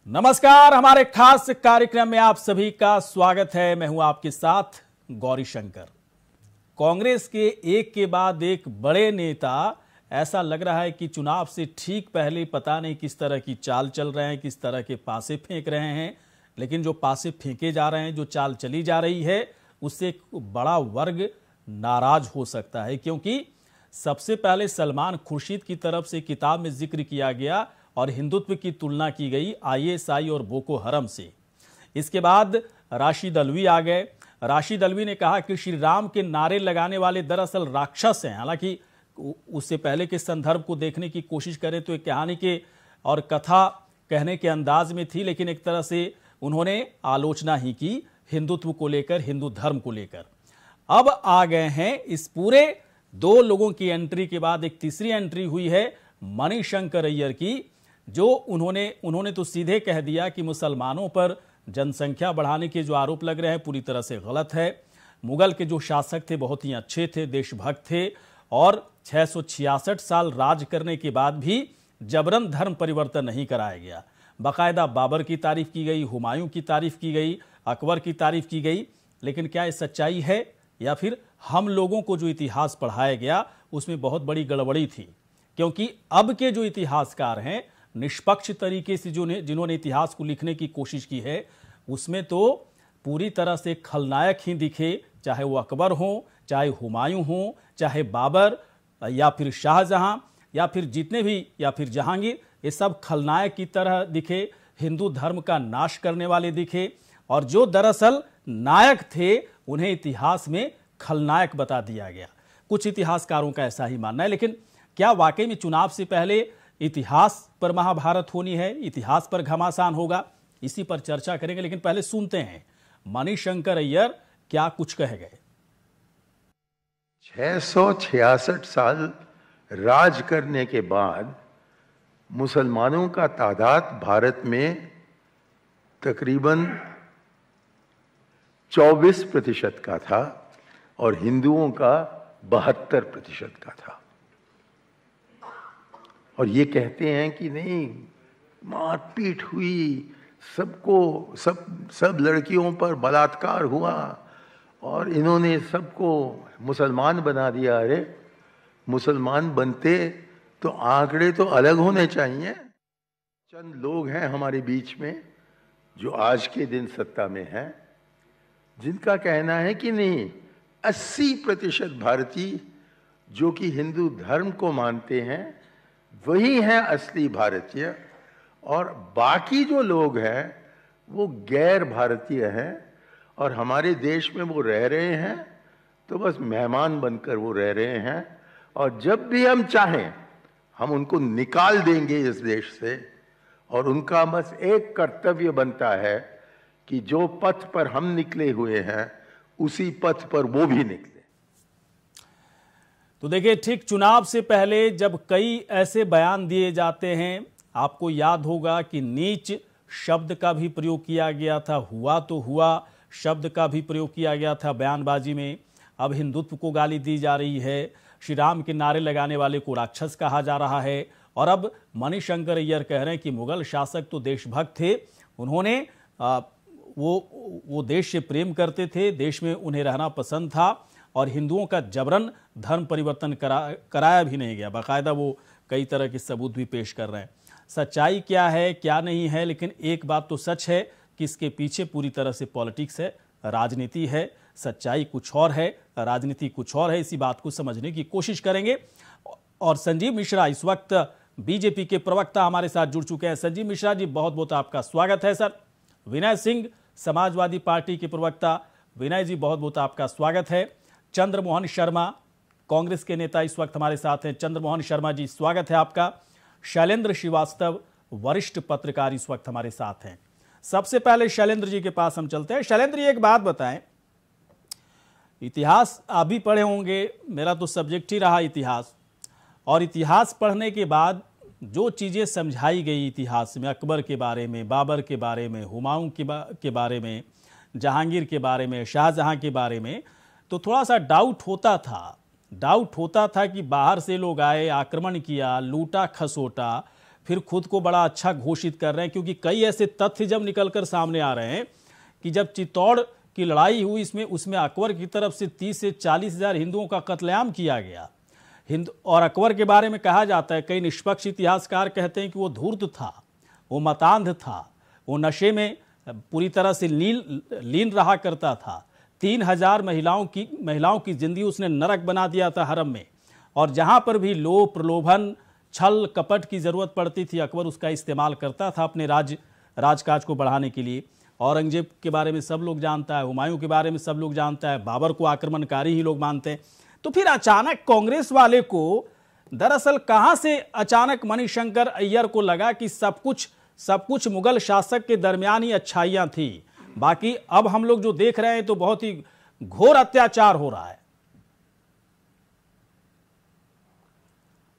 नमस्कार, हमारे खास कार्यक्रम में आप सभी का स्वागत है। मैं हूं आपके साथ गौरी शंकर। कांग्रेस के एक के बाद एक बड़े नेता, ऐसा लग रहा है कि चुनाव से ठीक पहले पता नहीं किस तरह की चाल चल रहे हैं, किस तरह के पासे फेंक रहे हैं। लेकिन जो पासे फेंके जा रहे हैं, जो चाल चली जा रही है, उससे एक बड़ा वर्ग नाराज हो सकता है। क्योंकि सबसे पहले सलमान खुर्शीद की तरफ से किताब में जिक्र किया गया और हिंदुत्व की तुलना की गई आईएसआई और बोको हरम से। इसके बाद राशिद अल्वी आ गए। राशिद अल्वी ने कहा कि श्री राम के नारे लगाने वाले दरअसल राक्षस हैं। हालांकि उससे पहले के संदर्भ को देखने की कोशिश करें तो एक कहानी के और कथा कहने के अंदाज में थी, लेकिन एक तरह से उन्होंने आलोचना ही की हिंदुत्व को लेकर, हिंदू धर्म को लेकर। अब आ गए हैं इस पूरे दो लोगों की एंट्री के बाद एक तीसरी एंट्री हुई है मणिशंकर अय्यर की, जो उन्होंने तो सीधे कह दिया कि मुसलमानों पर जनसंख्या बढ़ाने के जो आरोप लग रहे हैं पूरी तरह से गलत है। मुगल के जो शासक थे बहुत ही अच्छे थे, देशभक्त थे, और 666 साल राज करने के बाद भी जबरन धर्म परिवर्तन नहीं कराया गया। बाकायदा बाबर की तारीफ की गई, हुमायूं की तारीफ की गई, अकबर की तारीफ की गई। लेकिन क्या ये सच्चाई है, या फिर हम लोगों को जो इतिहास पढ़ाया गया उसमें बहुत बड़ी गड़बड़ी थी? क्योंकि अब के जो इतिहासकार हैं, निष्पक्ष तरीके से जिन्होंने इतिहास को लिखने की कोशिश की है, उसमें तो पूरी तरह से खलनायक ही दिखे, चाहे वो अकबर हो, चाहे हुमायूं हो, चाहे बाबर या फिर शाहजहां या फिर जितने भी, या फिर जहांगीर, ये सब खलनायक की तरह दिखे, हिंदू धर्म का नाश करने वाले दिखे। और जो दरअसल नायक थे उन्हें इतिहास में खलनायक बता दिया गया। कुछ इतिहासकारों का ऐसा ही मानना है। लेकिन क्या वाकई में चुनाव से पहले इतिहास पर महाभारत होनी है, इतिहास पर घमासान होगा? इसी पर चर्चा करेंगे, लेकिन पहले सुनते हैं मणिशंकर अय्यर क्या कुछ कह गए। 666 साल राज करने के बाद मुसलमानों का तादाद भारत में तकरीबन 24% का था और हिंदुओं का 72% का था। और ये कहते हैं कि नहीं, मारपीट हुई, सब लड़कियों पर बलात्कार हुआ और इन्होंने सबको मुसलमान बना दिया। अरे मुसलमान बनते तो आंकड़े तो अलग होने चाहिए। चंद लोग हैं हमारे बीच में जो आज के दिन सत्ता में हैं, जिनका कहना है कि नहीं, 80% भारतीय जो कि हिंदू धर्म को मानते हैं वही हैं असली भारतीय, और बाकी जो लोग हैं वो गैर भारतीय हैं और हमारे देश में वो रह रहे हैं तो बस मेहमान बनकर वो रह रहे हैं। और जब भी हम चाहें हम उनको निकाल देंगे इस देश से। और उनका बस एक कर्तव्य बनता है कि जो पथ पर हम निकले हुए हैं उसी पथ पर वो भी निकले। तो देखिए, ठीक चुनाव से पहले जब कई ऐसे बयान दिए जाते हैं, आपको याद होगा कि नीच शब्द का भी प्रयोग किया गया था, हुआ तो हुआ शब्द का भी प्रयोग किया गया था बयानबाजी में। अब हिंदुत्व को गाली दी जा रही है, श्री राम के नारे लगाने वाले को राक्षस कहा जा रहा है। और अब मणिशंकर अय्यर कह रहे हैं कि मुगल शासक तो देशभक्त थे, उन्होंने वो देश से प्रेम करते थे, देश में उन्हें रहना पसंद था और हिंदुओं का जबरन धर्म परिवर्तन कराया भी नहीं गया। बाकायदा वो कई तरह के सबूत भी पेश कर रहे हैं। सच्चाई क्या है, क्या नहीं है, लेकिन एक बात तो सच है कि इसके पीछे पूरी तरह से पॉलिटिक्स है, राजनीति है। सच्चाई कुछ और है, राजनीति कुछ और है। इसी बात को समझने की कोशिश करेंगे। और संजीव मिश्रा इस वक्त बीजेपी के प्रवक्ता हमारे साथ जुड़ चुके हैं। संजीव मिश्रा जी, बहुत बहुत आपका स्वागत है सर। विनय सिंह समाजवादी पार्टी के प्रवक्ता, विनय जी बहुत बहुत आपका स्वागत है। चंद्रमोहन शर्मा कांग्रेस के नेता इस वक्त हमारे साथ हैं। चंद्रमोहन शर्मा जी, स्वागत है आपका। शैलेंद्र श्रीवास्तव वरिष्ठ पत्रकार इस वक्त हमारे साथ हैं। सबसे पहले शैलेंद्र जी के पास हम चलते हैं। शैलेंद्र जी, एक बात बताएं, इतिहास आप भी पढ़े होंगे, मेरा तो सब्जेक्ट ही रहा इतिहास, और इतिहास पढ़ने के बाद जो चीज़ें समझाई गई इतिहास में, अकबर के बारे में, बाबर के बारे में, हुमायूं के बारे में, जहांगीर के बारे में, शाहजहां के बारे में, तो थोड़ा सा डाउट होता था कि बाहर से लोग आए, आक्रमण किया, लूटा खसोटा, फिर खुद को बड़ा अच्छा घोषित कर रहे हैं, क्योंकि कई ऐसे तथ्य जब निकलकर सामने आ रहे हैं कि जब चित्तौड़ की लड़ाई हुई उसमें अकबर की तरफ से 30 से 40 हजार हिंदुओं का कत्लेआम किया गया। और अकबर के बारे में कहा जाता है, कई निष्पक्ष इतिहासकार कहते हैं कि वो धूर्त था, वो मतांध था, वो नशे में पूरी तरह से लीन रहा करता था। 3000 महिलाओं की जिंदगी उसने नरक बना दिया था हरम में। और जहां पर भी लोभ, प्रलोभन, छल कपट की जरूरत पड़ती थी, अकबर उसका इस्तेमाल करता था अपने राजकाज को बढ़ाने के लिए। औरंगजेब के बारे में सब लोग जानता है, हुमायूं के बारे में सब लोग जानता है, बाबर को आक्रमणकारी ही लोग मानते हैं। तो फिर अचानक कांग्रेस वाले को दरअसल कहां से अचानक मणिशंकर अय्यर को लगा कि सब कुछ मुगल शासक के दरमियान ही अच्छाइयां थी, बाकी अब हम लोग जो देख रहे हैं तो बहुत ही घोर अत्याचार हो रहा है।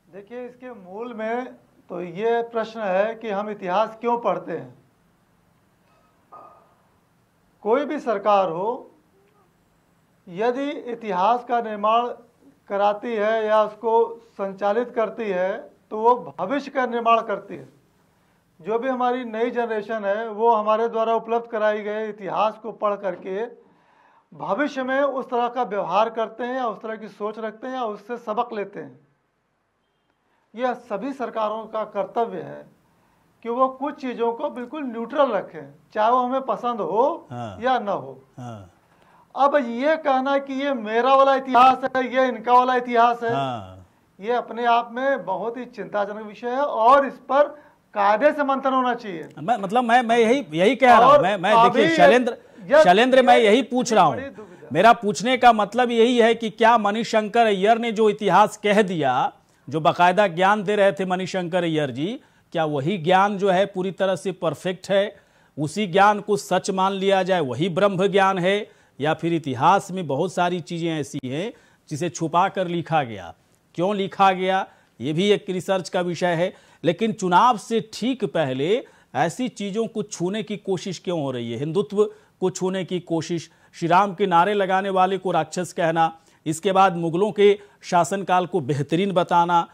देखिए, इसके मूल में तो ये प्रश्न है कि हम इतिहास क्यों पढ़ते हैं। कोई भी सरकार हो, यदि इतिहास का निर्माण कराती है या उसको संचालित करती है तो वो भविष्य का निर्माण करती है। जो भी हमारी नई जनरेशन है वो हमारे द्वारा उपलब्ध कराई गए इतिहास को पढ़ करके भविष्य में उस तरह का व्यवहार करते हैं या उस तरह की सोच रखते हैं या उससे सबक लेते हैं। यह सभी सरकारों का कर्तव्य है कि वो कुछ चीज़ों को बिल्कुल न्यूट्रल रखें, चाहे वो हमें पसंद हो या न हो। अब ये कहना कि ये मेरा वाला इतिहास है, ये इनका वाला इतिहास है, ये अपने आप में बहुत ही चिंताजनक विषय है और इस पर कायदे से मंथन होना चाहिए। मैं यही कह रहा हूँ। मैं देखिए शैलेंद्र, मैं यही पूछ रहा हूँ। मेरा पूछने का मतलब यही है कि क्या मणिशंकर अय्यर ने जो इतिहास कह दिया, जो बाकायदा ज्ञान दे रहे थे मणिशंकर अय्यर जी, क्या वही ज्ञान जो है पूरी तरह से परफेक्ट है? उसी ज्ञान को सच मान लिया जाए, वही ब्रह्म ज्ञान है, या फिर इतिहास में बहुत सारी चीजें ऐसी हैं जिसे छुपा कर लिखा गया? क्यों लिखा गया, ये भी एक रिसर्च का विषय है। लेकिन चुनाव से ठीक पहले ऐसी चीजों को छूने की कोशिश क्यों हो रही है? हिंदुत्व को छूने की कोशिश, श्री राम के नारे लगाने वाले को राक्षस कहना, इसके बाद मुगलों के शासनकाल को बेहतरीन बताना,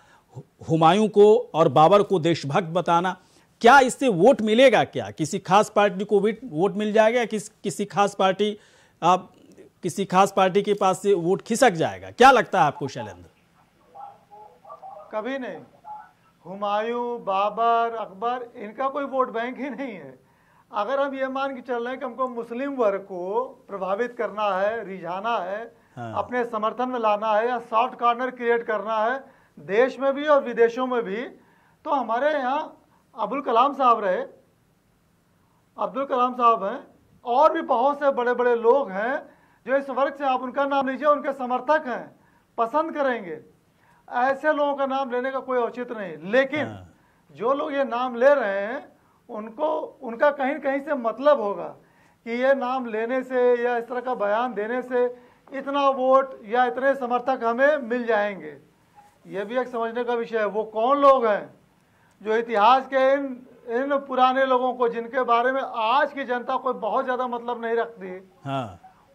हुमायूं को और बाबर को देशभक्त बताना। क्या इससे वोट मिलेगा? क्या किसी खास पार्टी को वोट मिल जाएगा? किसी खास पार्टी के पास से वोट खिसक जाएगा? क्या लगता है आपको शैलेंद्र? कभी नहीं। हुमायूं, बाबर, अकबर, इनका कोई वोट बैंक ही नहीं है। अगर हम ये मान के चल रहे हैं कि हमको मुस्लिम वर्ग को प्रभावित करना है, रिझाना है, अपने समर्थन में लाना है या सॉफ्ट कॉर्नर क्रिएट करना है देश में भी और विदेशों में भी, तो हमारे यहाँ अब्दुल कलाम साहब रहे, अब्दुल कलाम साहब हैं, और भी बहुत से बड़े बड़े लोग हैं जो इस वर्ग से, आप उनका नाम लीजिए, उनके समर्थक हैं, पसंद करेंगे। ऐसे लोगों का नाम लेने का कोई औचित्य नहीं। लेकिन जो लोग ये नाम ले रहे हैं उनका कहीं कहीं से मतलब होगा कि ये नाम लेने से या इस तरह का बयान देने से इतना वोट या इतने समर्थक हमें मिल जाएंगे। ये भी एक समझने का विषय है। वो कौन लोग हैं जो इतिहास के इन पुराने लोगों को, जिनके बारे में आज की जनता कोई बहुत ज्यादा मतलब नहीं रखती,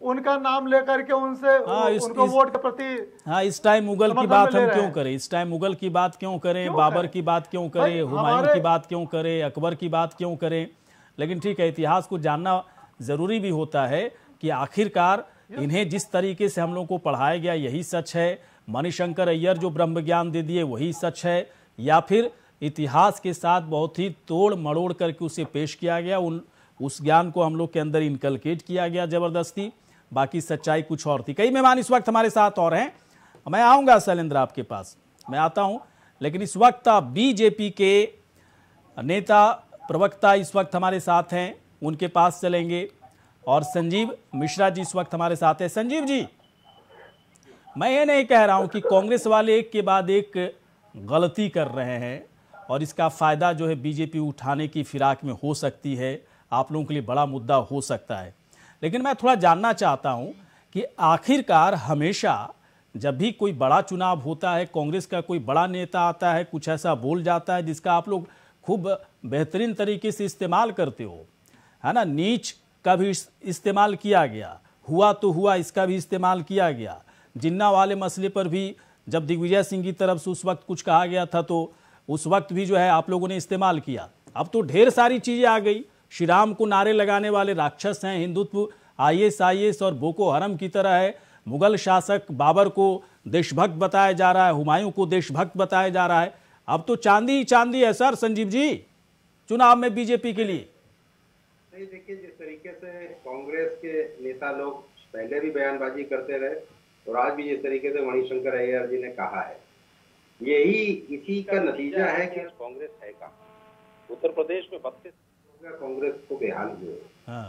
उनका नाम लेकर के उनसे उनको वोट के प्रति इस टाइम मुगल की बात हम क्यों करें? इस टाइम मुगल की बात क्यों करें? बाबर की बात क्यों करें? हुमायूं की बात क्यों करें? अकबर की बात क्यों करें? लेकिन ठीक है, इतिहास को जानना जरूरी भी होता है कि आखिरकार इन्हें जिस तरीके से हम लोगों को पढ़ाया गया यही सच है, मणिशंकर अय्यर जो ब्रह्म ज्ञान दे दिए वही सच है, या फिर इतिहास के साथ बहुत ही तोड़ मड़ोड़ करके उसे पेश किया गया, उस ज्ञान को हम लोग के अंदर इनकलकेट किया गया जबरदस्ती, बाकी सच्चाई कुछ और थी। कई मेहमान इस वक्त हमारे साथ और हैं, मैं आऊंगा शैलेंद्र आपके पास, मैं आता हूं, लेकिन इस वक्त बीजेपी के नेता प्रवक्ता इस वक्त हमारे साथ हैं, उनके पास चलेंगे। और संजीव मिश्रा जी इस वक्त हमारे साथ हैं। संजीव जी, मैं ये नहीं कह रहा हूं कि कांग्रेस वाले एक के बाद एक गलती कर रहे हैं और इसका फायदा जो है बीजेपी उठाने की फिराक में हो सकती है, आप लोगों के लिए बड़ा मुद्दा हो सकता है, लेकिन मैं थोड़ा जानना चाहता हूं कि आखिरकार हमेशा जब भी कोई बड़ा चुनाव होता है, कांग्रेस का कोई बड़ा नेता आता है, कुछ ऐसा बोल जाता है जिसका आप लोग खूब बेहतरीन तरीके से इस्तेमाल करते हो, है ना। नीच का भी इस्तेमाल किया गया, हुआ तो हुआ इसका भी इस्तेमाल किया गया, जिन्ना वाले मसले पर भी जब दिग्विजय सिंह की तरफ से उस वक्त कुछ कहा गया था तो उस वक्त भी जो है आप लोगों ने इस्तेमाल किया। अब तो ढेर सारी चीजें आ गई। श्री राम को नारे लगाने वाले राक्षस हैं, हिंदुत्व ISIS और बोको हरम की तरह है। मुगल शासक बाबर को देशभक्त बताया जा रहा है, हुमायूं को देशभक्त बताया जा रहा है। अब तो चांदी ही चांदी है सर संजीव जी चुनाव में बीजेपी के लिए। नहीं, देखिए जिस तरीके से कांग्रेस के नेता लोग पहले भी बयानबाजी करते रहे और आज भी जिस तरीके से मणिशंकर अय्यर जी ने कहा है, यही इसी का नतीजा है कि कांग्रेस है का उत्तर प्रदेश में 32 कांग्रेस को बेहाल हुए।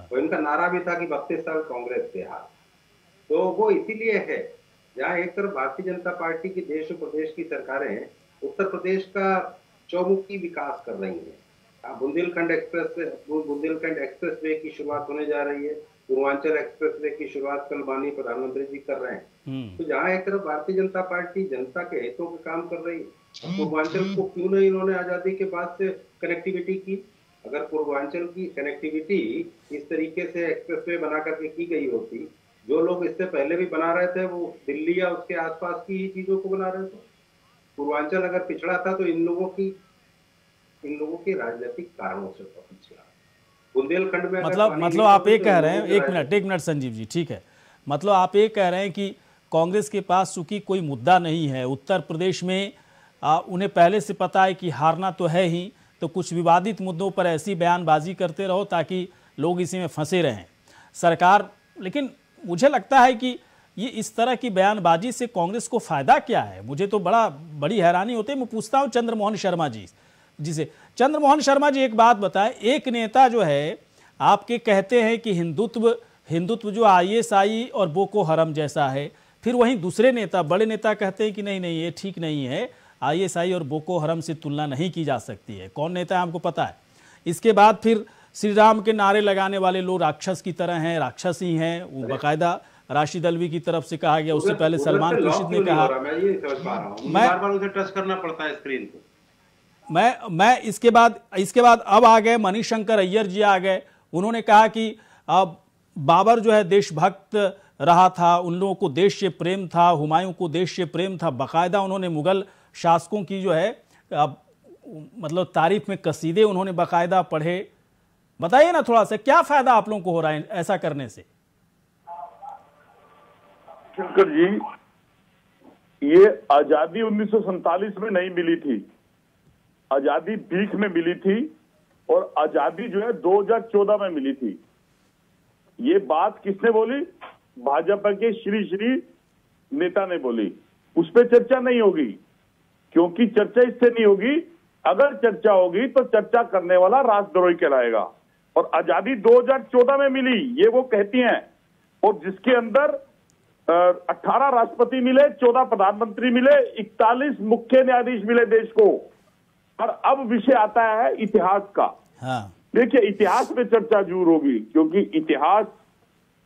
तो इनका नारा भी था कि 32 साल कांग्रेस बेहाल। तो वो इसीलिए है जहाँ एक तरफ भारतीय जनता पार्टी की देश और प्रदेश की सरकारें उत्तर प्रदेश का चौमुखी विकास कर रही हैं। बुंदेलखंड एक्सप्रेस वे की शुरुआत होने जा रही है, पूर्वांचल एक्सप्रेस वे की शुरुआत कल माननीय प्रधानमंत्री जी कर रहे हैं। तो जहाँ एक तरफ भारतीय जनता पार्टी जनता के हितों के काम कर रही है, पूर्वांचल को क्यों नहीं इन्होंने आजादी के बाद से कनेक्टिविटी की? अगर पूर्वांचल की कनेक्टिविटी इस तरीके से एक्सप्रेस वे बना करके की गई होती, जो लोग इससे पहले भी बना रहे थे वो दिल्ली या उसके आसपास की ही चीजों को बना रहे थे। पूर्वांचल अगर पिछड़ा था तो इन लोगों के राजनीतिक कारणों से पिछड़ा। बुंदेलखंड में मतलब आप ये कह रहे हैं, एक मिनट संजीव जी, ठीक है, मतलब आप ये कह रहे हैं कि कांग्रेस के पास चूंकि कोई मुद्दा नहीं है उत्तर प्रदेश में, उन्हें पहले से पता है कि हारना तो है ही, तो कुछ विवादित मुद्दों पर ऐसी बयानबाजी करते रहो ताकि लोग इसी में फंसे रहें सरकार। लेकिन मुझे लगता है कि ये इस तरह की बयानबाजी से कांग्रेस को फायदा क्या है? मुझे तो बड़ी हैरानी होती है। मैं पूछता हूं चंद्रमोहन शर्मा जी जिसे, चंद्रमोहन शर्मा जी एक बात बताएं, एक नेता जो है आपके कहते हैं कि हिंदुत्व जो ISI और बोको हरम जैसा है, फिर वहीं दूसरे नेता बड़े नेता कहते हैं कि नहीं ये ठीक नहीं है, ISI और बोको हरम से तुलना नहीं की जा सकती है। कौन नेता है हमको पता है। इसके बाद फिर श्री राम के नारे लगाने वाले लोग राक्षस की तरह हैं, राक्षस ही हैं, वो बाकायदा राशिद अल्वी की तरफ से कहा गया। उससे पहले सलमान खुर्शीद ने कहा, मैं बार-बार उसे टच करना पड़ता है स्क्रीन को। मैं इसके बाद अब आ गए मणिशंकर अय्यर जी आ गए। उन्होंने कहा कि अब बाबर जो है देशभक्त रहा था, उन लोगों को देश से प्रेम था, हुमायूं को देश से प्रेम था। बाकायदा उन्होंने मुगल शासकों की जो है मतलब तारीफ में कसीदे उन्होंने बाकायदा पढ़े। बताइए ना थोड़ा सा, क्या फायदा आप लोगों को हो रहा है ऐसा करने से? शंकर जी, ये आजादी 1947 में नहीं मिली थी, आजादी भीख में मिली थी और आजादी जो है 2014 में मिली थी। ये बात किसने बोली? भाजपा के श्री नेता ने बोली। उस पर चर्चा नहीं होगी, क्योंकि चर्चा इससे नहीं होगी। अगर चर्चा होगी तो चर्चा करने वाला राष्ट्रद्रोही कहलाएगा। और आजादी 2014 में मिली, ये वो कहती हैं, और जिसके अंदर 18 राष्ट्रपति मिले, 14 प्रधानमंत्री मिले, 41 मुख्य न्यायाधीश मिले देश को। और अब विषय आता है इतिहास का। हाँ। देखिए, इतिहास में चर्चा जरूर होगी, क्योंकि इतिहास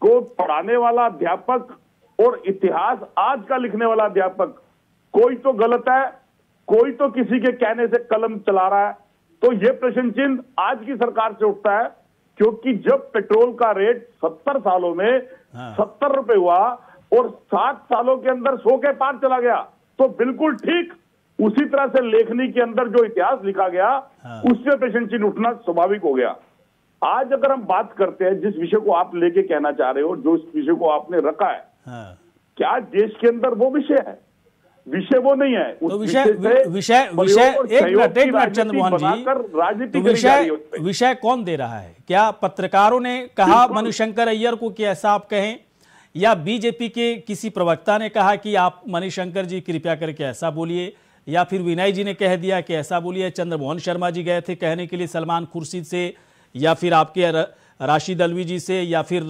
को पढ़ाने वाला अध्यापक और इतिहास आज का लिखने वाला अध्यापक कोई तो गलत है, कोई तो किसी के कहने से कलम चला रहा है। तो ये प्रश्न चिन्ह आज की सरकार से उठता है, क्योंकि जब पेट्रोल का रेट 70 सालों में 70 रुपए हुआ और 60 सालों के अंदर 100 के पार चला गया, तो बिल्कुल ठीक उसी तरह से लेखनी के अंदर जो इतिहास लिखा गया उसमें प्रश्न चिन्ह उठना स्वाभाविक हो गया। आज अगर हम बात करते हैं जिस विषय को आप लेके कहना चाह रहे हो, जो इस विषय को आपने रखा है, क्या देश के अंदर वो विषय है? विषय वो नहीं है। तो एक मिनट चंद्रमोहन जी, तो विषय कौन दे रहा है? क्या पत्रकारों ने कहा मणिशंकर अय्यर को कि ऐसा आप कहें, या बीजेपी के किसी प्रवक्ता ने कहा कि आप मणिशंकर जी कृपया करके ऐसा बोलिए, या फिर विनय जी ने कह दिया कि ऐसा बोलिए? चंद्रमोहन शर्मा जी गए थे कहने के लिए सलमान खुर्शीद से, या फिर आपके राशिद अल्वी जी से, या फिर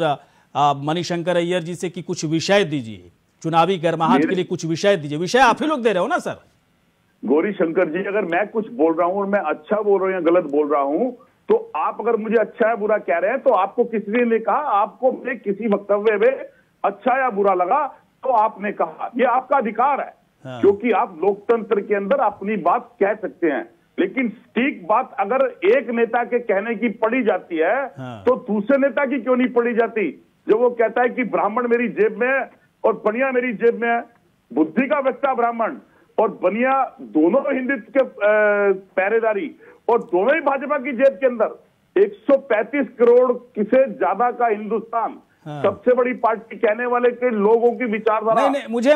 मणिशंकर अय्यर जी से कि कुछ विषय दीजिए, चुनावी गर्माहट के लिए कुछ विषय दीजिए? विषय आप ही लोग दे रहे हो ना सर। गौरी शंकर जी, अगर मैं कुछ बोल रहा हूं और मैं अच्छा बोल रहा हूं या गलत बोल रहा हूं, तो आप अगर मुझे अच्छा या बुरा कह रहे हैं, तो आपको किसी ने कहा, आपको मेरे किसी वक्तव्य में अच्छा या बुरा लगा तो आपने कहा, ये आपका अधिकार है। क्योंकि आप लोकतंत्र के अंदर अपनी बात कह सकते हैं। लेकिन ठीक बात अगर एक नेता के कहने की पड़ी जाती है, तो दूसरे नेता की क्यों नहीं पड़ी जाती? जब वो कहता है कि ब्राह्मण मेरी जेब में है और पनिया मेरी जेब में है, बुद्धि का व्यक्ता ब्राह्मण, और बनिया दोनों हिंदुत्व के पहरेदारी, और दोनों ही भाजपा की जेब के अंदर 135 करोड़ से ज्यादा का हिंदुस्तान, सबसे बड़ी पार्टी कहने वाले के लोगों की विचारधारा। नहीं, मुझे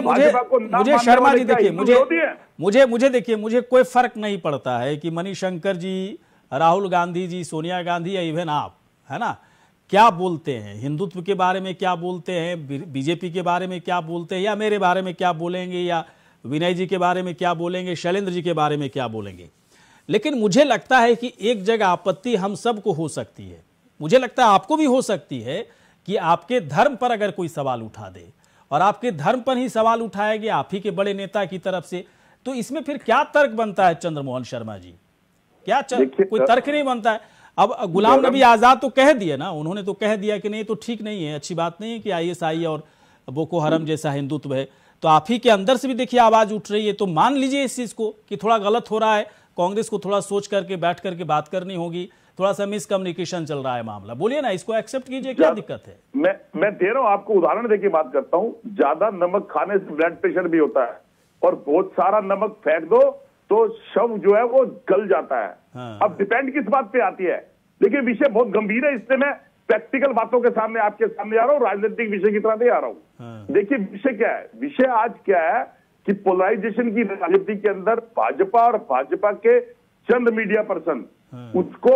शर्मा जी देखिए, मुझे देखिए, मुझे कोई फर्क नहीं पड़ता है कि मणिशंकर जी, राहुल गांधी जी, सोनिया गांधी या इवन आप, है ना, क्या बोलते हैं, हिंदुत्व के बारे में क्या बोलते हैं, बीजेपी के बारे में क्या बोलते हैं, या मेरे बारे में क्या बोलेंगे, या विनय जी के बारे में क्या बोलेंगे, शैलेंद्र जी के बारे में क्या बोलेंगे। लेकिन मुझे लगता है कि एक जगह आपत्ति हम सबको हो सकती है, मुझे लगता है आपको भी हो सकती है कि आपके धर्म पर अगर कोई सवाल उठा दे, और आपके धर्म पर ही सवाल उठाया गया आप ही के बड़े नेता की तरफ से, तो इसमें फिर क्या तर्क बनता है चंद्रमोहन शर्मा जी? क्या कोई तर्क नहीं बनता है। अब गुलाम नबी आजाद तो कह दिए ना, उन्होंने तो कह दिया कि नहीं तो ठीक नहीं है, अच्छी बात नहीं है कि ISI और बोको हरम जैसा हिंदुत्व है। तो आप ही के अंदर से भी देखिए आवाज उठ रही है, तो मान लीजिए इस चीज को कि थोड़ा गलत हो रहा है, कांग्रेस को थोड़ा सोच करके बैठ करके बात करनी होगी, थोड़ा सा मिसकम्युनिकेशन चल रहा है मामला, बोलिए ना, इसको एक्सेप्ट कीजिए, क्या दिक्कत है? मैं दे रहा हूं आपको उदाहरण देके बात करता हूं। ज्यादा नमक खाने से ब्लड प्रेशर भी होता है, और बहुत सारा नमक फेंक दो तो शव जो है वो गल जाता है। हाँ। अब डिपेंड किस बात पे आती है, लेकिन विषय बहुत गंभीर है, इसलिए मैं प्रैक्टिकल बातों के सामने आपके सामने आ रहा हूँ, राजनीतिक विषय की तरह नहीं आ रहा हूँ। हाँ। देखिए विषय क्या है, विषय आज क्या है कि पोलराइजेशन की राजनीति के अंदर भाजपा और भाजपा के चंद मीडिया पर्सन उसको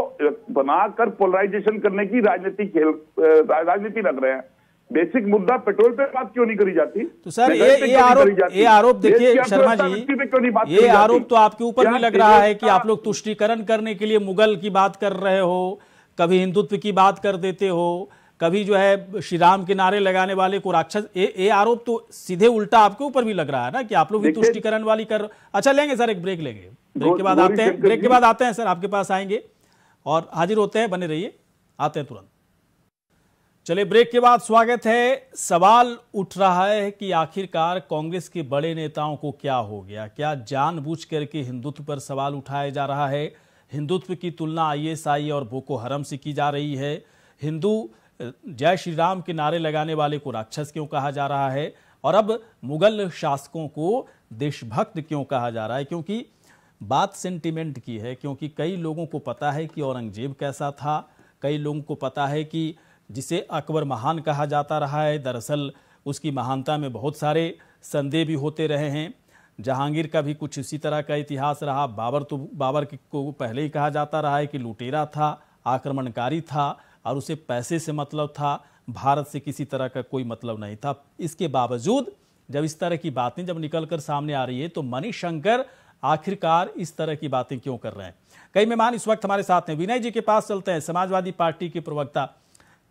बनाकर पोलराइजेशन करने की राजनीति लग रहे हैं। बेसिक मुद्दा पेट्रोल पे बात क्यों नहीं करी जाती? तो सर ये आरोप देखिए शर्मा जी, ये आरोप तो आपके ऊपर भी लग रहा है कि आप लोग तुष्टीकरण करने के लिए मुगल की बात कर रहे हो, कभी हिंदुत्व की बात कर देते हो, कभी जो है श्री राम के नारे लगाने वाले को राक्षस। ये आरोप तो सीधे उल्टा आपके ऊपर भी लग रहा है ना कि आप लोग भी तुष्टीकरण वाली कर। अच्छा लेंगे सर, एक ब्रेक लेंगे, ब्रेक के बाद आते हैं, ब्रेक के बाद आते हैं सर, आपके पास आएंगे और हाजिर होते हैं, बने रहिए, आते हैं तुरंत। चलिए ब्रेक के बाद स्वागत है। सवाल उठ रहा है कि आखिरकार कांग्रेस के बड़े नेताओं को क्या हो गया, क्या जानबूझ करके हिंदुत्व पर सवाल उठाया जा रहा है? हिंदुत्व की तुलना ISI और बोको हरम से की जा रही है? हिंदू जय श्री राम के नारे लगाने वाले को राक्षस क्यों कहा जा रहा है? और अब मुगल शासकों को देशभक्त क्यों कहा जा रहा है? क्योंकि बात सेंटिमेंट की है, क्योंकि कई लोगों को पता है कि औरंगजेब कैसा था, कई लोगों को पता है कि जिसे अकबर महान कहा जाता रहा है, दरअसल उसकी महानता में बहुत सारे संदेह भी होते रहे हैं। जहांगीर का भी कुछ इसी तरह का इतिहास रहा। बाबर को पहले ही कहा जाता रहा है कि लुटेरा था, आक्रमणकारी था और उसे पैसे से मतलब था, भारत से किसी तरह का कोई मतलब नहीं था। इसके बावजूद जब इस तरह की बातें जब निकलकर सामने आ रही है तो मणिशंकर आखिरकार इस तरह की बातें क्यों कर रहे हैं? कई मेहमान इस वक्त हमारे साथ हैं। विनय जी के पास चलते हैं, समाजवादी पार्टी के प्रवक्ता।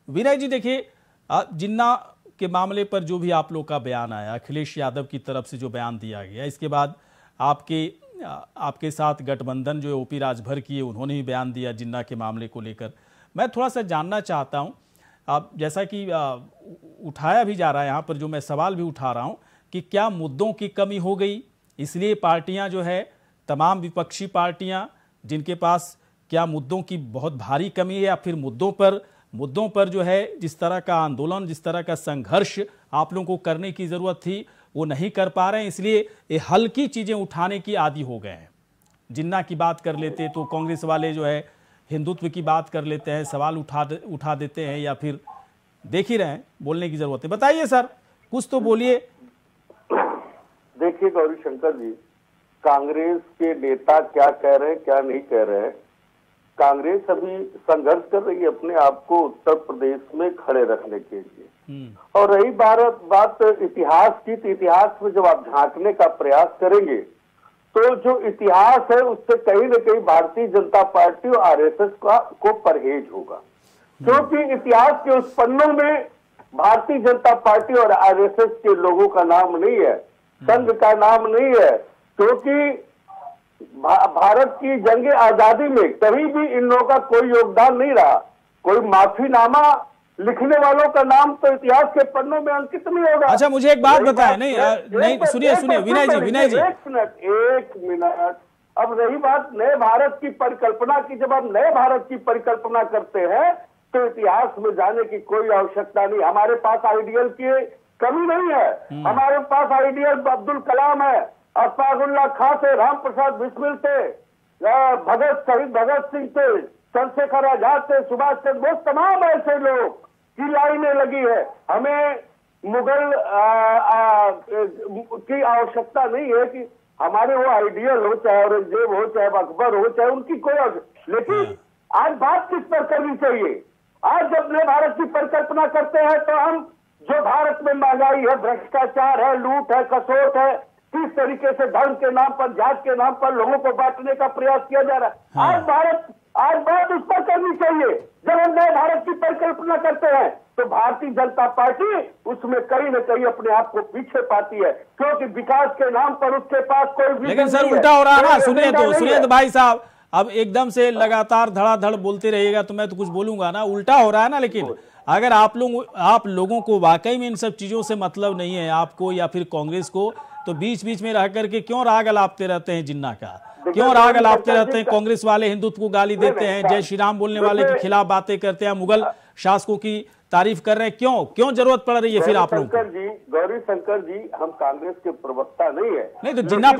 विनय जी देखिए, जिन्ना के मामले पर जो भी आप लोग का बयान आया, अखिलेश यादव की तरफ से जो बयान दिया गया, इसके बाद आपके साथ गठबंधन जो OP राजभर की है उन्होंने भी बयान दिया जिन्ना के मामले को लेकर। मैं थोड़ा सा जानना चाहता हूं, आप जैसा कि उठाया भी जा रहा है यहाँ पर, जो मैं सवाल भी उठा रहा हूं कि क्या मुद्दों की कमी हो गई, इसलिए पार्टियां जो है, तमाम विपक्षी पार्टियां जिनके पास क्या मुद्दों की बहुत भारी कमी है, या फिर मुद्दों पर जो है जिस तरह का आंदोलन, जिस तरह का संघर्ष आप लोगों को करने की जरूरत थी वो नहीं कर पा रहे हैं, इसलिए ये हल्की चीजें उठाने की आदी हो गए हैं। जिन्ना की बात कर लेते तो कांग्रेस वाले जो है हिंदुत्व की बात कर लेते हैं, सवाल उठा देते हैं, या फिर देख ही रहे हैं, बोलने की जरूरत है। बताइए सर, कुछ तो बोलिए। देखिए गौरी शंकर जी, कांग्रेस के नेता क्या कह रहे हैं क्या नहीं कह रहे हैं, कांग्रेस अभी संघर्ष कर रही है अपने आप को उत्तर प्रदेश में खड़े रखने के लिए। और रही बात इतिहास की, तो इतिहास में जब आप झांकने का प्रयास करेंगे तो जो इतिहास है उससे कहीं न कहीं भारतीय जनता पार्टी और RSS को परहेज होगा, क्योंकि इतिहास के उस पन्नों में भारतीय जनता पार्टी और RSS के लोगों का नाम नहीं है, संघ का नाम नहीं है, क्योंकि भारत की जंग आजादी में कहीं भी इन लोगों का कोई योगदान नहीं रहा। कोई माफीनामा लिखने वालों का नाम तो इतिहास के पन्नों में अंकित नहीं होगा। अच्छा मुझे एक बात बताएं, नहीं सुनिए विनय जी एक मिनट। अब रही बात नए भारत की परिकल्पना की, जब आप नए भारत की परिकल्पना करते हैं तो इतिहास में जाने की कोई आवश्यकता नहीं। हमारे पास आइडियल की कमी नहीं है, हमारे पास आइडियल अब्दुल कलाम है, अशफाकुल्लाह खां थे, राम प्रसाद बिस्मिल थे, शहीद भगत सिंह थे, चंद्रशेखर आजाद थे, सुभाष चंद्र बोस, तमाम ऐसे लोग की लाइनें लगी है। हमें मुगल की आवश्यकता नहीं है कि हमारे वो आइडियल हो, चाहे औरंगजेब हो, चाहे अकबर हो, चाहे उनकी कोई, लेकिन आज बात किस पर करनी चाहिए? आज जब नए भारत की परिकल्पना करते हैं तो हम जो भारत में महंगाई है, भ्रष्टाचार है, लूट है, कसोट है, किस तरीके से धर्म के नाम पर, जात के नाम पर लोगों को बांटने का प्रयास किया जा रहा है, आज बात उस पर करनी चाहिए। जब हम नए भारत की परिकल्पना करते हैं तो भारतीय जनता पार्टी उसमें कहीं न कहीं अपने आप को पीछे पाती है, क्योंकि विकास के नाम पर उसके पास कोई, लेकिन सर उल्टा हो रहा है ना। सुनिए तो भाई साहब, अब एकदम से लगातार धड़ाधड़ बोलते रहिएगा तो मैं तो कुछ बोलूंगा ना, उल्टा हो रहा है ना। लेकिन अगर आप लोगों को वाकई में इन सब चीजों से मतलब नहीं है, आपको या फिर कांग्रेस को, तो बीच बीच में रह करके क्यों राग अलापते रहते हैं जिन्ना का? क्यों राग अलापते रहते हैं? कांग्रेस वाले हिंदुत्व को गाली देते हैं, जय श्री राम बोलने वाले के खिलाफ बातें करते हैं, मुगल शासकों की तारीफ कर रहे हैं, क्यों जरूरत पड़ रही है फिर आप लोगों को? गौरी शंकर जी, हम कांग्रेस के प्रवक्ता नहीं है। नहीं तो जिन्ना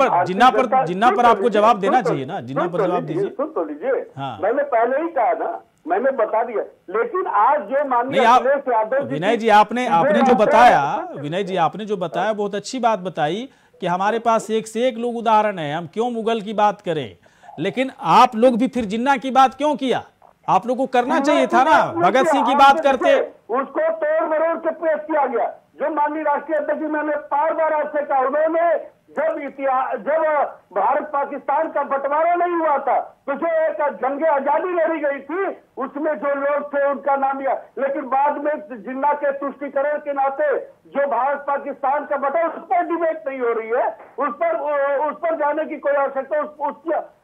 पर आपको जवाब देना चाहिए ना, जिन्ना पर जवाब दीजिए। सुन तो लीजिए, हाँ। मैंने पहले ही कहा ना, मैंने बता दिया। लेकिन आज जो माननीय अखिलेश यादव, विनय जी आपने जो बताया, विनय जी आपने जो बताया बहुत अच्छी बात बताई कि हमारे पास एक से एक लोग उदाहरण है, हम क्यों मुगल की बात करें। लेकिन आप लोग भी फिर जिन्ना की बात क्यों किया? आप लोग को करना चाहिए था ना, भगत सिंह की बात करते। उसको तोड़ मरोड़ के पेश किया गया। जो माननीय राष्ट्रीय अध्यक्ष, मैंने बार बार आपसे कहा, उन्होंने जब भारत पाकिस्तान का बंटवारा नहीं हुआ था तो जो एक जंगे आजादी लड़ी गई थी उसमें जो लोग थे उनका नाम लिया, लेकिन बाद में जिन्ना के तुष्टीकरण के नाते जो भारत पाकिस्तान का बटा, उस पर डिबेट नहीं हो रही है, उस पर जाने की कोई आवश्यकता,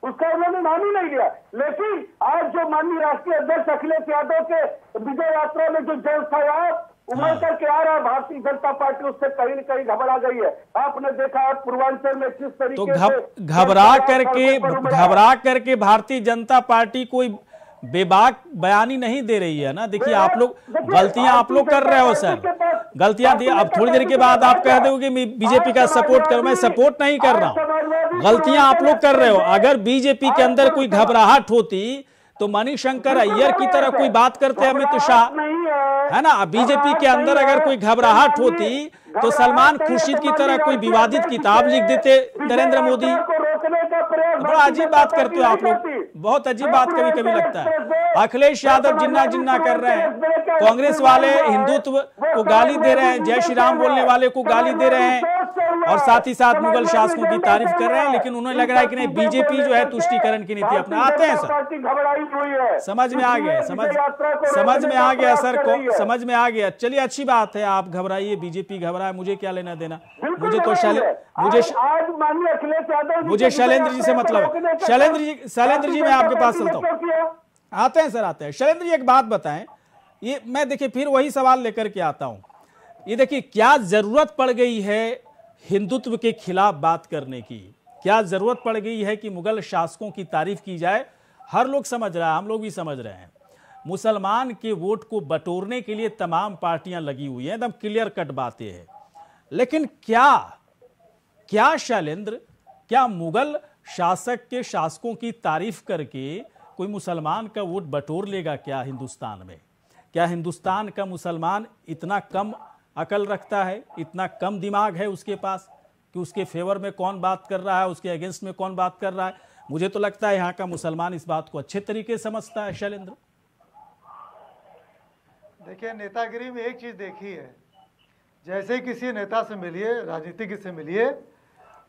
उसका उन्होंने नाम ही नहीं लिया। लेकिन आज जो माननीय राष्ट्रीय अध्यक्ष अखिलेश यादव के विजय यात्रा में जो जन उमड़ करके आ रहा है, भारतीय जनता पार्टी उससे कहीं न कहीं घबरा गई है। आपने देखा है पूर्वांचल में किस तरीके से घबरा करके भारतीय जनता पार्टी कोई बेबाक बयानी नहीं दे रही है ना। देखिए आप लोग गलतियां आप लोग कर रहे हो सर, गलतियां दी। अब थोड़ी देर के बाद आप कह दोगे मैं बीजेपी का सपोर्ट करूं, मैं सपोर्ट नहीं कर रहा हूं, गलतियां आप लोग कर रहे हो। अगर बीजेपी के अंदर कोई घबराहट होती तो मणिशंकर अय्यर की तरह कोई बात करते अमित शाह, है ना। बीजेपी के अंदर अगर कोई घबराहट होती तो सलमान खुर्शीद की तरह कोई विवादित किताब लिख देते नरेंद्र मोदी। बड़ा अजीब बात करते हो आप लोग, बहुत अजीब बात कभी कभी लगता है। अखिलेश यादव जिन्ना कर रहे हैं, कांग्रेस वाले हिंदुत्व को गाली दे रहे हैं, जय श्री राम बोलने वाले को गाली दे रहे हैं और साथ ही साथ मुगल शासकों की तारीफ कर रहे हैं। लेकिन उन्हें लग रहा है कि नहीं, बीजेपी जो है तुष्टीकरण की नीति अपना आते हैं सर। समझ में आ गया, समझ में आ गया सर को, समझ में आ गया। चलिए अच्छी बात है, आप घबराइए, बीजेपी घबराए, मुझे क्या लेना देना। मुझे तो मुझे शैलेंद्र जी से मतलब है। शैलेंद्र जी मैं आपके पास चलता हूँ। आते हैं सर, आते हैं। शैलेंद्र जी एक बात बताएं, ये मैं देखिए फिर वही सवाल लेकर के आता हूं। ये देखिए क्या जरूरत पड़ गई है हिंदुत्व के खिलाफ बात करने की? क्या जरूरत पड़ गई है कि मुगल शासकों की तारीफ की जाए? हर लोग समझ रहा है, हम लोग भी समझ रहे हैं, मुसलमान के वोट को बटोरने के लिए तमाम पार्टियां लगी हुई हैं, एकदम क्लियर कट बातें हैं। लेकिन क्या शैलेंद्र, क्या मुगल शासक के शासकों की तारीफ करके कोई मुसलमान का वोट बटोर लेगा क्या हिंदुस्तान में? क्या हिंदुस्तान का मुसलमान इतना कम अकल रखता है, इतना कम दिमाग है उसके पास कि उसके फेवर में कौन बात कर रहा है, उसके अगेंस्ट में कौन बात कर रहा है? मुझे तो लगता है यहाँ का मुसलमान इस बात को अच्छे तरीके से समझता है। शैलेंद्र देखिए, नेतागिरी में एक चीज देखी है, जैसे किसी नेता से मिलिए, राजनीतिक से मिलिए,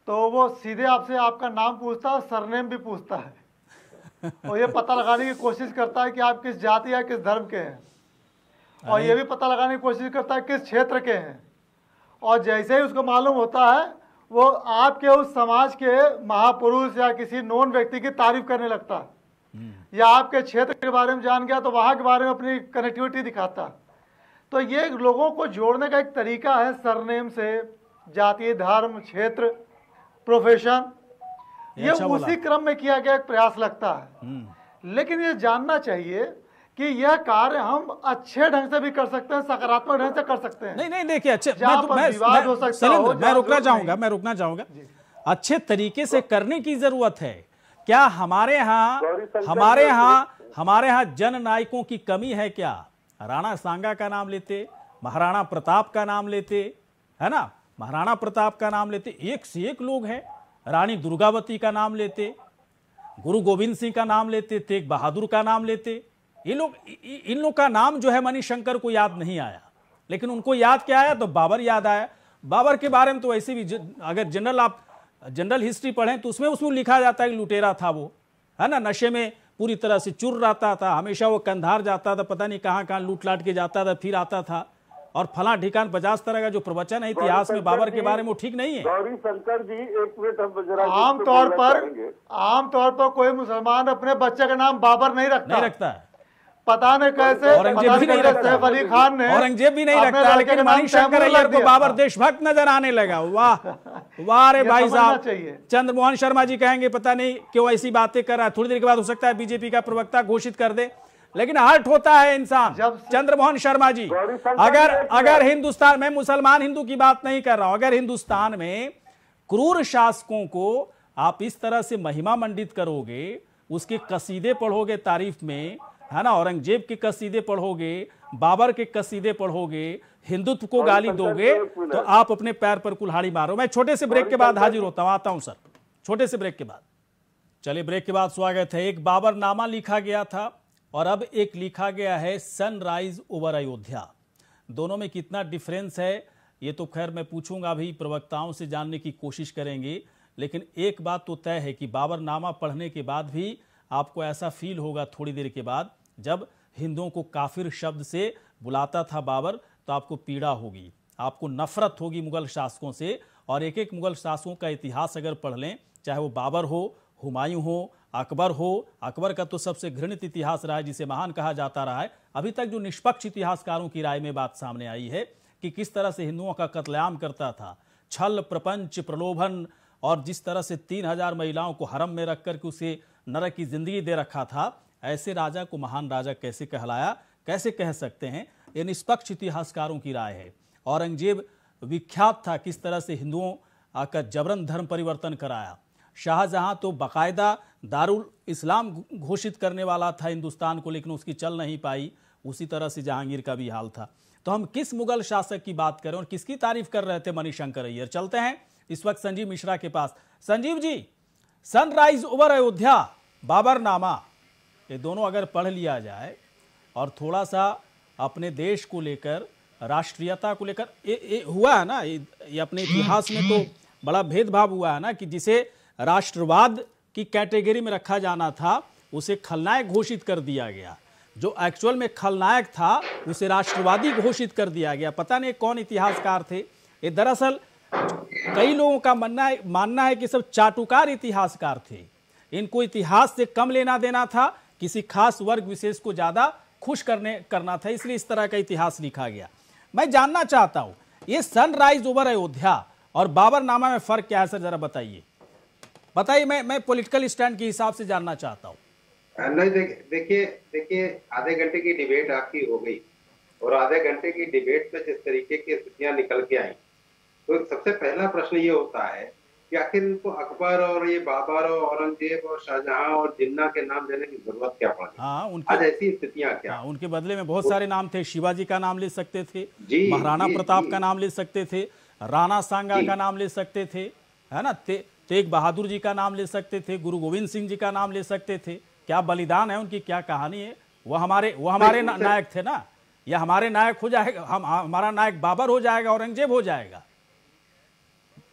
तो वो सीधे आपसे आपका नाम पूछता है, सरनेम भी पूछता है और ये पता लगाने की कोशिश करता है कि आप किस जाति या किस धर्म के हैं, और ये भी पता लगाने की कोशिश करता है किस क्षेत्र के हैं। और जैसे ही उसको मालूम होता है वो आपके उस समाज के महापुरुष या किसी नॉन व्यक्ति की तारीफ करने लगता है, या आपके क्षेत्र के बारे में जान गया तो वहाँ के बारे में अपनी कनेक्टिविटी दिखाता है। तो ये लोगों को जोड़ने का एक तरीका है, सरनेम से, जाति, धर्म, क्षेत्र, प्रोफेशन, ये उसी क्रम में किया गया एक प्रयास लगता है। लेकिन ये जानना चाहिए कि यह कार्य हम अच्छे ढंग से भी कर सकते हैं, सकारात्मक ढंग से कर सकते हैं। नहीं देखिए, अच्छे विवाद हो सकता है। मैं रुकना चाहूंगा अच्छे तरीके से करने की जरूरत है। क्या हमारे यहाँ जन नायकों की कमी है क्या? राणा सांगा का नाम लेते, महाराणा प्रताप का नाम लेते, है ना, महाराणा प्रताप का नाम लेते, एक से एक लोग हैं। रानी दुर्गावती का नाम लेते, गुरु गोविंद सिंह का नाम लेते, तेग बहादुर का नाम लेते। इन लोग का नाम जो है मणिशंकर को याद नहीं आया, लेकिन उनको याद क्या आया? तो बाबर याद आया। बाबर के बारे में तो वैसे भी अगर आप जनरल हिस्ट्री पढ़ें तो उसमें लिखा जाता है कि लुटेरा था वो, है ना, नशे में पूरी तरह से चुर रहता था, हमेशा वो कंधार जाता था, पता नहीं कहां कहां लूट लाट के जाता था, फिर आता था, और फला ठिकान 50 तरह का जो प्रवचन है इतिहास में बाबर के बारे में वो ठीक नहीं है। गौरी शंकर जी, एक मिनट हम जरा आमतौर पर कोई मुसलमान अपने बच्चे का नाम बाबर नहीं रखता है। पता नहीं कैसे औरंगजेब भी नहीं रखता, सैफ अली खान ने औरंगजेब भी नहीं रखता, लेकिन मणिशंकर अय्यर को बाबर देशभक्त नजर आने लगा। वाह वाह रे भाई साहब। चंद्रमोहन शर्मा जी कहेंगे पता नहीं क्यों ऐसी बातें कर रहा है, थोड़ी देर के बाद हो सकता है बीजेपी का प्रवक्ता घोषित कर दे, लेकिन हर्ट होता है इंसान। चंद्रमोहन शर्मा जी, अगर हिंदुस्तान में, मुसलमान हिंदू की बात नहीं कर रहा हूं, अगर हिंदुस्तान में क्रूर शासकों को आप इस तरह से महिमा मंडित करोगे, उसके कसीदे पढ़ोगे तारीफ में, है ना, औरंगजेब के कसीदे पढ़ोगे, बाबर के कसीदे पढ़ोगे, हिंदुत्व को गाली दोगे, तो आप अपने पैर पर कुल्हाड़ी मारो। मैं छोटे से ब्रेक के बाद हाजिर होता हूं, आता हूं सर, छोटे से ब्रेक के बाद। चलिए ब्रेक के बाद स्वागत है। एक बाबरनामा लिखा गया था और अब एक लिखा गया है सनराइज ओवर अयोध्या। दोनों में कितना डिफरेंस है ये तो खैर मैं पूछूंगा, अभी प्रवक्ताओं से जानने की कोशिश करेंगे, लेकिन एक बात तो तय है कि बाबरनामा पढ़ने के बाद भी आपको ऐसा फील होगा थोड़ी देर के बाद, जब हिंदुओं को काफिर शब्द से बुलाता था बाबर, तो आपको पीड़ा होगी, आपको नफरत होगी मुगल शासकों से। और एक एक मुगल शासकों का इतिहास अगर पढ़ लें, चाहे वो बाबर हो, हुमायूं हो, अकबर हो, अकबर का तो सबसे घृणित इतिहास रहा है, जिसे महान कहा जाता रहा है। अभी तक जो निष्पक्ष इतिहासकारों की राय में बात सामने आई है कि किस तरह से हिंदुओं का कत्लेआम करता था, छल, प्रपंच, प्रलोभन, और जिस तरह से 3000 महिलाओं को हरम में रख करके उसे नरक की जिंदगी दे रखा था, ऐसे राजा को महान राजा कैसे कहलाया, कैसे कह सकते हैं? ये निष्पक्ष इतिहासकारों की राय है। औरंगजेब विख्यात था किस तरह से हिंदुओं का जबरन धर्म परिवर्तन कराया। शाहजहां तो बाकायदा दारुल इस्लाम घोषित करने वाला था हिंदुस्तान को, लेकिन उसकी चल नहीं पाई। उसी तरह से जहांगीर का भी हाल था। तो हम किस मुगल शासक की बात करें और किसकी तारीफ कर रहे थे मणिशंकर अय्यर? चलते हैं इस वक्त संजीव मिश्रा के पास। संजीव जी, सनराइज ओवर अयोध्या, बाबरनामा, ये दोनों अगर पढ़ लिया जाए और थोड़ा सा अपने देश को लेकर, राष्ट्रीयता को लेकर, हुआ है ना ये अपने इतिहास में तो बड़ा भेदभाव हुआ है ना, कि जिसे राष्ट्रवाद की कैटेगरी में रखा जाना था उसे खलनायक घोषित कर दिया गया, जो एक्चुअल में खलनायक था उसे राष्ट्रवादी घोषित कर दिया गया। पता नहीं कौन इतिहासकार थे ये, दरअसल कई लोगों का मानना है कि सब चाटुकार इतिहासकार थे, इनको इतिहास से कम लेना देना था, किसी खास वर्ग विशेष को ज्यादा खुश करना था, इसलिए इस तरह का इतिहास लिखा गया। मैं जानना चाहता हूं ये सनराइज ओवर अयोध्या और बाबरनामा में फर्क क्या है सर, जरा बताइए। मैं पॉलिटिकल स्टैंड के हिसाब से जानना चाहता हूँ। नहीं, देखिए आधे घंटे की डिबेट आपकी हो गई, और आधे घंटे की डिबेट में जिस तरीके की स्थितियां निकल के आई, तो सबसे पहला प्रश्न ये होता है कि आखिर इनको अकबर और ये बाबर और औरंगजेब और शाहजहां और जिन्ना के नाम देने की जरूरत क्या पड़ी? आज ऐसी स्थितियां क्या? उनके बदले में बहुत सारे नाम थे। शिवाजी का नाम ले सकते थे, महाराणा प्रताप का नाम ले सकते थे, राणा सांगा का नाम ले सकते थे, है ना, तेग बहादुर जी का नाम ले सकते थे, गुरु गोविंद सिंह जी का नाम ले सकते थे। क्या बलिदान है उनकी, क्या कहानी है। वो हमारे नायक थे ना, या हमारे नायक हो जाएगा, हमारा नायक बाबर हो जाएगा, औरंगजेब हो जाएगा।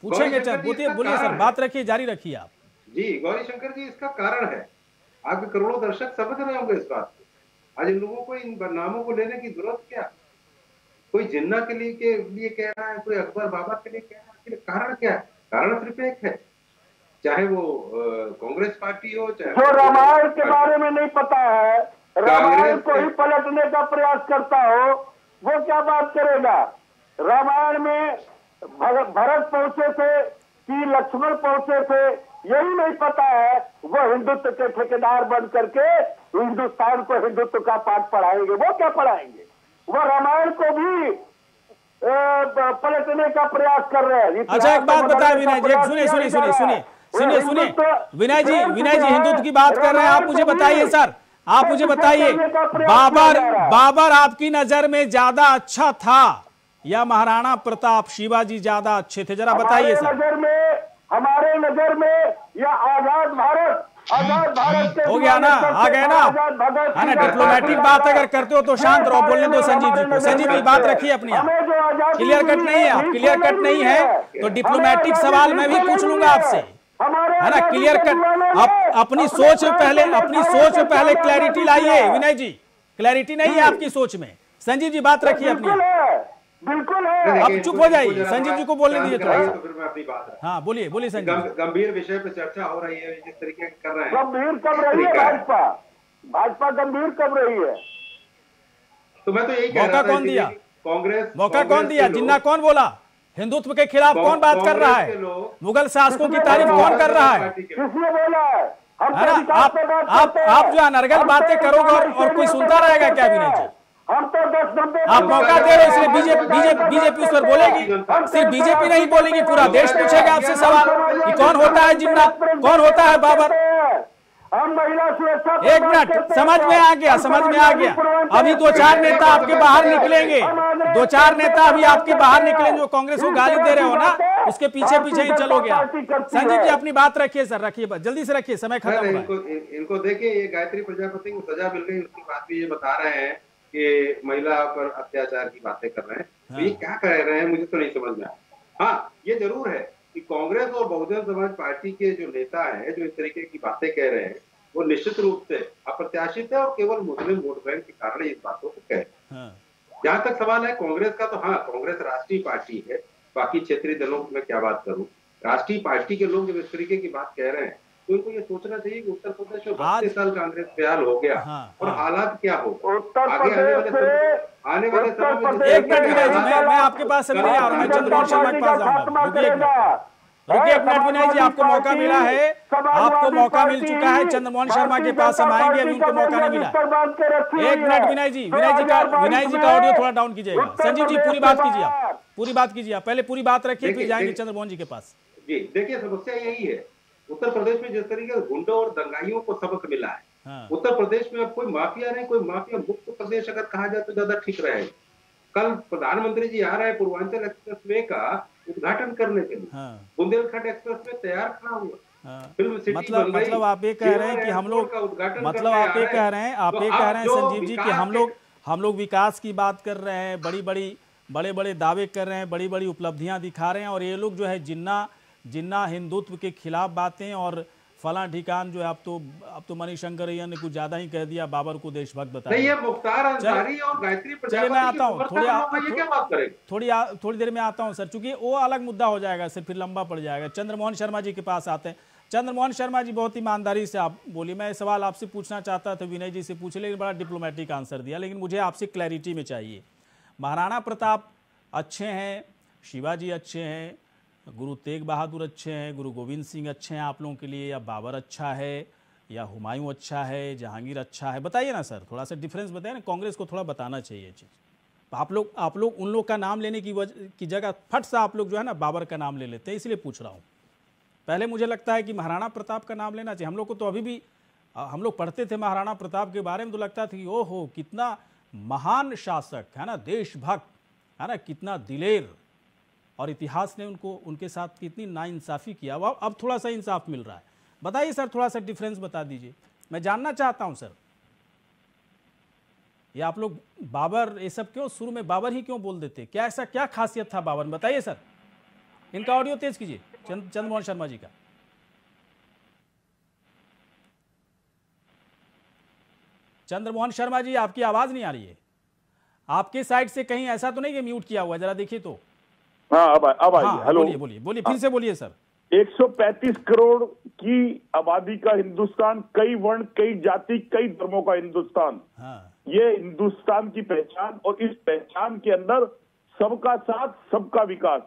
पूछेंगे, बोलिए सर, बात रखिए, जारी रखिए आप। जी गौरीशंकर जी, इसका कारण है, आपके करोड़ों दर्शक समझ रहे होंगे इस बात को। आज इन लोगों को इन नामों को लेने की जरूरत क्या? कोई जिन्ना के लिए कह रहा है, कोई अकबर बाबर के लिए कह रहा है, कारण क्या है? कारण सिर्फ एक है, चाहे वो कांग्रेस पार्टी हो, चाहे जो रामायण के बारे में नहीं पता है, रामायण को ही पलटने का प्रयास करता हो, वो क्या बात करेगा? रामायण में भरत पहुंचे थे कि लक्ष्मण पहुंचे थे, यही नहीं पता है। वो हिंदुत्व के ठेकेदार बन करके हिंदुस्तान को हिंदुत्व का पाठ पढ़ाएंगे। वो क्या पढ़ाएंगे? वो रामायण को भी पलटने का प्रयास कर रहे हैं। अच्छा एक बात बताएं विनय जी, सुनिए विनय जी हिंदुत्व की बात कर रहे हैं, आप मुझे बताइए सर, आप मुझे बताइए बाबर आपकी नजर में ज्यादा अच्छा था या महाराणा प्रताप शिवाजी ज्यादा अच्छे थे, जरा बताइए सर। हमारे नजर में या आजाद भारत के हो गया ना, आ गए ना, है ना। डिप्लोमेटिक बात अगर करते हो तो शांत रहो, बोलने दो संजीव जी को। संजीव जी बात रखिए अपनी, क्लियर कट नहीं है, आप क्लियर कट नहीं है तो डिप्लोमेटिक सवाल मैं भी पूछ लूंगा आपसे, है ना। क्लियर कट आप अपनी सोच में पहले क्लैरिटी लाइए विनय जी, क्लैरिटी नहीं है आपकी सोच में। संजीव जी बात रखिए अपनी, बिल्कुल है। अब चुप हो जाइए, संजीव जी को बोलने दीजिए थोड़ा सा। तो फिर मैं अपनी बात, हाँ बोलिए संजीव। गंभीर विषय पर चर्चा हो रही है, जिस तरीके कर रहे हैं। गंभीर कब रही है भाजपा गंभीर कब रही है? तो मैं तो यही कह रहा था, मौका कौन दिया? कांग्रेस मौका कौन दिया? जिन्ना कौन बोला? हिंदुत्व के खिलाफ कौन बात कर रहा है? मुगल शासकों की तारीफ कौन कर रहा है? किसने बोला है? आप जो अनर्गल बातें करोगे और कोई सुनता रहेगा क्या विनय जी? हम तो 10-90 आप मौका दे रहे हो इसलिए बीजेपी उस पर बोलेगी। सिर्फ बीजेपी नहीं बोलेगी, पूरा देश पूछेगा आपसे सवाल कि कौन होता है जिन्ना, कौन होता है बाबर। हम महिला सुरक्षा, एक मिनट, समझ में आ गया। अभी 2-4 नेता आपके बाहर निकलेंगे, 2-4 नेता अभी आपके बाहर निकलेंगे जो कांग्रेस को गाली दे रहे हो ना, उसके पीछे ही चलोगे आप। संजीव जी अपनी बात रखिए सर, रखिए जल्दी से रखिए, समय खत्म हो रहा है। इनको देखिए, ये गायत्री प्रजापति को सजा मिल गई, उसके बाद भी ये बता रहे हैं कि महिला पर अत्याचार की बातें कर रहे हैं। तो ये क्या कह रहे हैं मुझे तो नहीं समझ में आया। हाँ ये जरूर है कि कांग्रेस और बहुजन समाज पार्टी के जो नेता हैं जो इस तरीके की बातें कह रहे हैं वो निश्चित रूप से अप्रत्याशित है और केवल मुस्लिम वोट बैंक के कारण इस बातों को कह रहे हैं। जहां तक सवाल है कांग्रेस का, तो हाँ कांग्रेस राष्ट्रीय पार्टी है, बाकी क्षेत्रीय दलों में क्या बात करूं। राष्ट्रीय पार्टी के लोग जब इस तरीके की बात कह रहे हैं तो उनको ये सोचना चाहिए कि उत्तर प्रदेश में 32 साल कांग्रेस ख्याल हो गया और हालात क्या हो आने वाले समय में। एक मिनट विनय जी, मैं आपके पास अभी नहीं आ रहा, मैं चंद्रमोहन शर्मा के पास जाऊंगा। रुकिए एक मिनट विनय जी, आपको मौका मिला है, आपको मौका मिल चुका है। चंद्रमोहन शर्मा के पास हम आएंगे, अभी उनको मौका नहीं मिला। एक मिनट विनय जी का ऑडियो थोड़ा डाउन कीजिएगा। संजीव जी पूरी बात कीजिए आप, पहले पूरी बात रखिए, फिर जाएंगे चंद्रमोहन जी के पास। जी देखिए, समस्या यही है उत्तर प्रदेश में, जिस तरीके से गुंडों और दंगाइयों को सबक मिला है। उत्तर प्रदेश में अब कोई माफिया नहीं, कोई माफिया मुक्त प्रदेश अगर कहा जाए तो ज्यादा ठीक रहेगा। कल प्रधानमंत्री जी आ रहे हैं पूर्वांचल एक्सप्रेस वे का उद्घाटन करने के लिए। बुंदेलखंड एक्सप्रेस वे तैयार खड़ा हुआ, फिल्म सिटी मतलब आप ये कह रहे हैं कि हम लोग, मतलब आप ये कह रहे हैं संजीव जी कि हम लोग विकास की बात कर रहे हैं, बड़े बड़े दावे कर रहे हैं, बड़ी बड़ी उपलब्धियां दिखा रहे हैं, और ये लोग जो है जिन्ना हिंदुत्व के खिलाफ बातें और फला ठिकान जो है। अब तो मणिशंकर अय्यर ने कुछ ज्यादा ही कह दिया, बाबर को देशभक्त बताया। नहीं, ये मुख्तार अंसारी और गायत्री प्रजापति, मैं आता हूँ थोड़ी देर में आता हूँ सर, चूंकि वो अलग मुद्दा हो जाएगा सर, फिर लंबा पड़ जाएगा। चंद्रमोहन शर्मा जी के पास आते हैं। चंद्रमोहन शर्मा जी बहुत ईमानदारी से आप बोलिए, मैं सवाल आपसे पूछना चाहता था, विनय जी से पूछ, लेकिन बड़ा डिप्लोमेटिक आंसर दिया, लेकिन मुझे आपसे क्लैरिटी में चाहिए। महाराणा प्रताप अच्छे हैं, शिवाजी अच्छे हैं, गुरु तेग बहादुर अच्छे हैं, गुरु गोविंद सिंह अच्छे हैं आप लोगों के लिए, या बाबर अच्छा है, या हुमायूं अच्छा है, जहांगीर अच्छा है? बताइए ना सर, थोड़ा सा डिफरेंस बताइए ना, कांग्रेस को थोड़ा बताना चाहिए चीज़। आप लोग उन लोग का नाम लेने की जगह फट से आप लोग जो है ना बाबर का नाम ले लेते हैं, इसलिए पूछ रहा हूँ। पहले मुझे लगता है कि महाराणा प्रताप का नाम लेना चाहिए। हम लोग को तो अभी भी, हम लोग पढ़ते थे महाराणा प्रताप के बारे में तो लगता था कि ओहो कितना महान शासक है ना, देशभक्त है ना, कितना दिलेर, और इतिहास ने उनके साथ कितनी नाइंसाफ़ी किया। अब थोड़ा सा इंसाफ मिल रहा है। बताइए सर, थोड़ा सा डिफरेंस बता दीजिए, मैं जानना चाहता हूं सर। ये आप लोग बाबर ये सब क्यों शुरू में बाबर ही क्यों बोल देते? क्या ऐसा क्या खासियत था बाबर में? बताइए सर। इनका ऑडियो तेज कीजिए, चंद्रमोहन शर्मा जी का। चंद्रमोहन शर्मा जी आपकी आवाज नहीं आ रही है, आपके साइड से कहीं ऐसा तो नहीं कि म्यूट किया हुआ? जरा देखिए तो। हाँ अब आइए। हेलो, बोलिए फिर से बोलिए सर। 135 करोड़ की आबादी का हिंदुस्तान, कई वर्ण, कई जाति, कई धर्मों का हिंदुस्तान। ये हिंदुस्तान की पहचान, और इस पहचान के अंदर सबका साथ, सबका विकास,